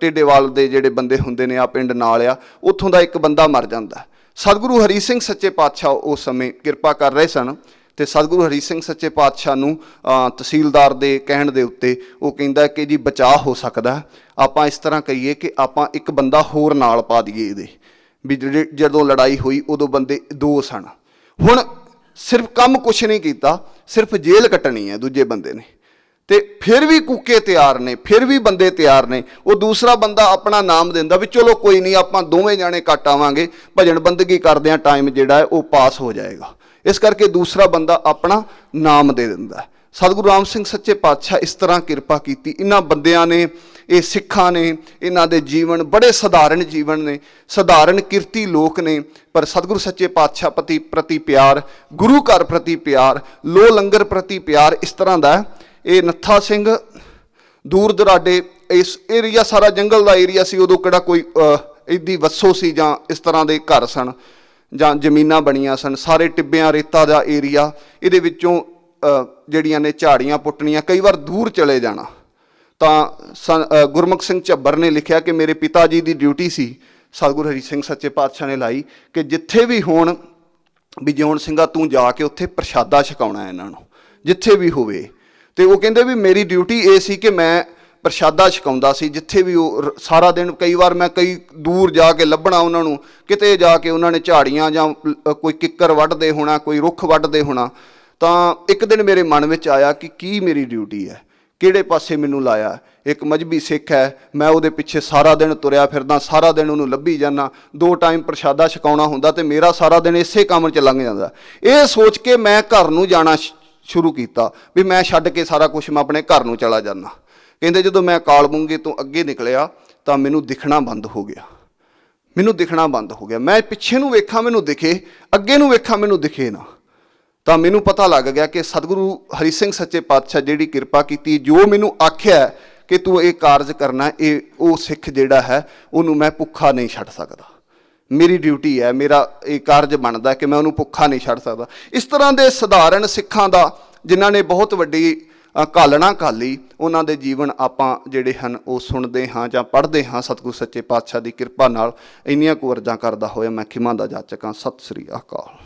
ਟੇਢੇਵਾਲ ਦੇ ਜਿਹੜੇ ਬੰਦੇ ਹੁੰਦੇ ਨੇ, ਆ ਪਿੰਡ ਨਾਲ ਆ, ਉੱਥੋਂ ਦਾ ਇੱਕ ਬੰਦਾ ਮਰ ਜਾਂਦਾ। ਸਤਿਗੁਰੂ ਹਰੀ ਸਿੰਘ ਸੱਚੇ ਪਾਤਸ਼ਾਹ ਉਸ ਸਮੇਂ ਕਿਰਪਾ ਕਰ ਰਹੇ ਸਨ ਅਤੇ ਸਤਿਗੁਰੂ ਹਰੀ ਸਿੰਘ ਸੱਚੇ ਪਾਤਸ਼ਾਹ ਨੂੰ ਤਹਿਸੀਲਦਾਰ ਦੇ ਕਹਿਣ ਦੇ ਉੱਤੇ ਉਹ ਕਹਿੰਦਾ ਕਿ ਜੀ ਬਚਾਅ ਹੋ ਸਕਦਾ, ਆਪਾਂ ਇਸ ਤਰ੍ਹਾਂ ਕਹੀਏ ਕਿ ਆਪਾਂ ਇੱਕ ਬੰਦਾ ਹੋਰ ਨਾਲ ਪਾ ਦਈਏ ਇਹਦੇ, ਵੀ ਜਦੋਂ ਲੜਾਈ ਹੋਈ ਉਦੋਂ ਬੰਦੇ ਦੋ ਸਨ। ਹੁਣ ਸਿਰਫ ਕੰਮ ਕੁਛ ਨਹੀਂ ਕੀਤਾ, ਸਿਰਫ ਜੇਲ੍ਹ ਕੱਟਣੀ ਹੈ ਦੂਜੇ ਬੰਦੇ ਨੇ, ਅਤੇ ਫਿਰ ਵੀ ਕੂਕੇ ਤਿਆਰ ਨੇ, ਫਿਰ ਵੀ ਬੰਦੇ ਤਿਆਰ ਨੇ। ਉਹ ਦੂਸਰਾ ਬੰਦਾ ਆਪਣਾ ਨਾਮ ਦਿੰਦਾ ਵੀ ਚਲੋ ਕੋਈ ਨਹੀਂ, ਆਪਾਂ ਦੋਵੇਂ ਜਾਣੇ ਕੱਟ ਆਵਾਂਗੇ, ਭਜਨ ਬੰਦਗੀ ਕਰਦਿਆਂ ਟਾਈਮ ਜਿਹੜਾ ਹੈ ਉਹ ਪਾਸ ਹੋ ਜਾਏਗਾ। ਇਸ ਕਰਕੇ ਦੂਸਰਾ ਬੰਦਾ ਆਪਣਾ ਨਾਮ ਦੇ ਦਿੰਦਾ। ਸਤਿਗੁਰੂ ਰਾਮ ਸਿੰਘ ਸੱਚੇ ਪਾਤਸ਼ਾਹ ਇਸ ਤਰ੍ਹਾਂ ਕਿਰਪਾ ਕੀਤੀ। ਇਹਨਾਂ ਬੰਦਿਆਂ ਨੇ, ਇਹ ਸਿੱਖਾਂ ਨੇ, ਇਹਨਾਂ ਦੇ ਜੀਵਨ ਬੜੇ ਸਧਾਰਨ ਜੀਵਨ ਨੇ, ਸਧਾਰਨ ਕਿਰਤੀ ਲੋਕ ਨੇ, ਪਰ ਸਤਿਗੁਰੂ ਸੱਚੇ ਪਾਤਸ਼ਾਹ ਪ੍ਰਤੀ ਪਿਆਰ, ਗੁਰੂ ਘਰ ਪ੍ਰਤੀ ਪਿਆਰ, ਲੋ ਲੰਗਰ ਪ੍ਰਤੀ ਪਿਆਰ ਇਸ ਤਰ੍ਹਾਂ ਦਾ। ਇਹ ਨੱਥਾ ਸਿੰਘ ਦੂਰ ਦੁਰਾਡੇ, ਇਸ ਏਰੀਆ ਸਾਰਾ ਜੰਗਲ ਦਾ ਏਰੀਆ ਸੀ, ਉਦੋਂ ਕਿਹੜਾ ਕੋਈ ਇੱਡੀ ਵੱਸੋ ਸੀ ਜਾਂ ਇਸ ਤਰ੍ਹਾਂ ਦੇ ਘਰ ਸਨ ਜਾਂ ਜ਼ਮੀਨਾਂ ਬਣੀਆਂ ਸਨ, ਸਾਰੇ ਟਿੱਬਿਆਂ ਰੇਤਾ ਦਾ ਏਰੀਆ। ਇਹਦੇ ਵਿੱਚੋਂ ਜਿਹੜੀਆਂ ਨੇ ਝਾੜੀਆਂ ਪੁੱਟਣੀਆਂ, ਕਈ ਵਾਰ ਦੂਰ ਚਲੇ ਜਾਣਾ। ਤਾਂ ਗੁਰਮੁਖ ਸਿੰਘ ਝੱਬਰ ਨੇ ਲਿਖਿਆ ਕਿ ਮੇਰੇ ਪਿਤਾ ਜੀ ਦੀ ਡਿਊਟੀ ਸੀ, ਸਤਿਗੁਰੂ ਹਰੀ ਸਿੰਘ ਸੱਚੇ ਪਾਤਸ਼ਾਹ ਨੇ ਲਾਈ ਕਿ ਜਿੱਥੇ ਵੀ ਹੋਣ ਵੀ ਜਿਉਣ ਸਿੰਘਾ ਤੂੰ ਜਾ ਕੇ ਉੱਥੇ ਪ੍ਰਸ਼ਾਦਾ ਛਕਾਉਣਾ ਇਹਨਾਂ ਨੂੰ, ਜਿੱਥੇ ਵੀ ਹੋਵੇ। ਅਤੇ ਉਹ ਕਹਿੰਦੇ ਵੀ ਮੇਰੀ ਡਿਊਟੀ ਇਹ ਸੀ ਕਿ ਮੈਂ ਪ੍ਰਸ਼ਾਦਾ ਛਕਾਉਂਦਾ ਸੀ। ਜਿੱਥੇ ਵੀ ਉਹ ਸਾਰਾ ਦਿਨ, ਕਈ ਵਾਰ ਮੈਂ ਕਈ ਦੂਰ ਜਾ ਕੇ ਲੱਭਣਾ ਉਹਨਾਂ ਨੂੰ, ਕਿਤੇ ਜਾ ਕੇ ਉਹਨਾਂ ਨੇ ਝਾੜੀਆਂ ਜਾਂ ਕੋਈ ਕਿੱਕਰ ਵੱਢਦੇ ਹੋਣਾ, ਕੋਈ ਰੁੱਖ ਵੱਢਦੇ ਹੋਣਾ। ਤਾਂ ਇੱਕ ਦਿਨ ਮੇਰੇ ਮਨ ਵਿੱਚ ਆਇਆ ਕਿ ਕੀ ਮੇਰੀ ਡਿਊਟੀ ਹੈ, ਕਿਹੜੇ ਪਾਸੇ ਮੈਨੂੰ ਲਾਇਆ। ਇੱਕ ਮਜ਼੍ਹਬੀ ਸਿੱਖ ਹੈ, ਮੈਂ ਉਹਦੇ ਪਿੱਛੇ ਸਾਰਾ ਦਿਨ ਤੁਰਿਆ ਫਿਰਦਾ, ਸਾਰਾ ਦਿਨ ਉਹਨੂੰ ਲੱਭੀ ਜਾਂਦਾ। 2 ਟਾਈਮ ਪ੍ਰਸ਼ਾਦਾ ਛਕਾਉਣਾ ਹੁੰਦਾ ਤੇ ਮੇਰਾ ਸਾਰਾ ਦਿਨ ਇਸੇ ਕੰਮ 'ਚ ਲੰਘ ਜਾਂਦਾ। ਇਹ ਸੋਚ ਕੇ ਮੈਂ ਘਰ ਨੂੰ ਜਾਣਾ ਸ਼ੁਰੂ ਕੀਤਾ ਵੀ ਮੈਂ ਛੱਡ ਕੇ ਸਾਰਾ ਕੁਝ ਮੈਂ ਆਪਣੇ ਘਰ ਨੂੰ ਚਲਾ ਜਾਂਦਾ। ਕਹਿੰਦੇ ਜਦੋਂ ਮੈਂ ਅਕਾਲ ਬੂੰਗੇ ਤੋਂ ਅੱਗੇ ਨਿਕਲਿਆ ਤਾਂ ਮੈਨੂੰ ਦਿਖਣਾ ਬੰਦ ਹੋ ਗਿਆ, ਮੈਨੂੰ ਦਿਖਣਾ ਬੰਦ ਹੋ ਗਿਆ। ਮੈਂ ਪਿੱਛੇ ਨੂੰ ਵੇਖਾਂ ਮੈਨੂੰ ਦਿਖੇ, ਅੱਗੇ ਨੂੰ ਵੇਖਾਂ ਮੈਨੂੰ ਦਿਖੇ ਨਾ। ਤਾਂ ਮੈਨੂੰ ਪਤਾ ਲੱਗ ਗਿਆ ਕਿ ਸਤਿਗੁਰੂ ਹਰੀ ਸਿੰਘ ਸੱਚੇ ਪਾਤਸ਼ਾਹ ਜਿਹੜੀ ਕਿਰਪਾ ਕੀਤੀ, ਜੋ ਮੈਨੂੰ ਆਖਿਆ ਕਿ ਤੂੰ ਇਹ ਕਾਰਜ ਕਰਨਾ, ਇਹ ਉਹ ਸਿੱਖ ਜਿਹੜਾ ਹੈ ਉਹਨੂੰ ਮੈਂ ਭੁੱਖਾ ਨਹੀਂ ਛੱਡ ਸਕਦਾ। ਮੇਰੀ ਡਿਊਟੀ ਹੈ, ਮੇਰਾ ਇਹ ਕਾਰਜ ਬਣਦਾ ਕਿ ਮੈਂ ਉਹਨੂੰ ਭੁੱਖਾ ਨਹੀਂ ਛੱਡ ਸਕਦਾ। ਇਸ ਤਰ੍ਹਾਂ ਦੇ ਸਧਾਰਨ ਸਿੱਖਾਂ ਦਾ ਜਿਨ੍ਹਾਂ ਨੇ ਬਹੁਤ ਵੱਡੀ ਘਾਲਣਾ ਘਾਲੀ, ਉਹਨਾਂ ਦੇ ਜੀਵਨ ਆਪਾਂ ਜਿਹੜੇ ਹਨ ਉਹ ਸੁਣਦੇ ਹਾਂ ਜਾਂ ਪੜ੍ਹਦੇ ਹਾਂ। ਸਤਿਗੁਰੂ ਸੱਚੇ ਪਾਤਸ਼ਾਹ ਦੀ ਕਿਰਪਾ ਨਾਲ ਇੰਨੀਆਂ ਕੁ ਅਰਜ਼ਾਂ ਕਰਦਾ ਹੋਇਆ ਮੈਂ ਖਿਮਾ ਦਾ ਜਾਚਕ ਹਾਂ। ਸਤਿ ਸ੍ਰੀ ਅਕਾਲ।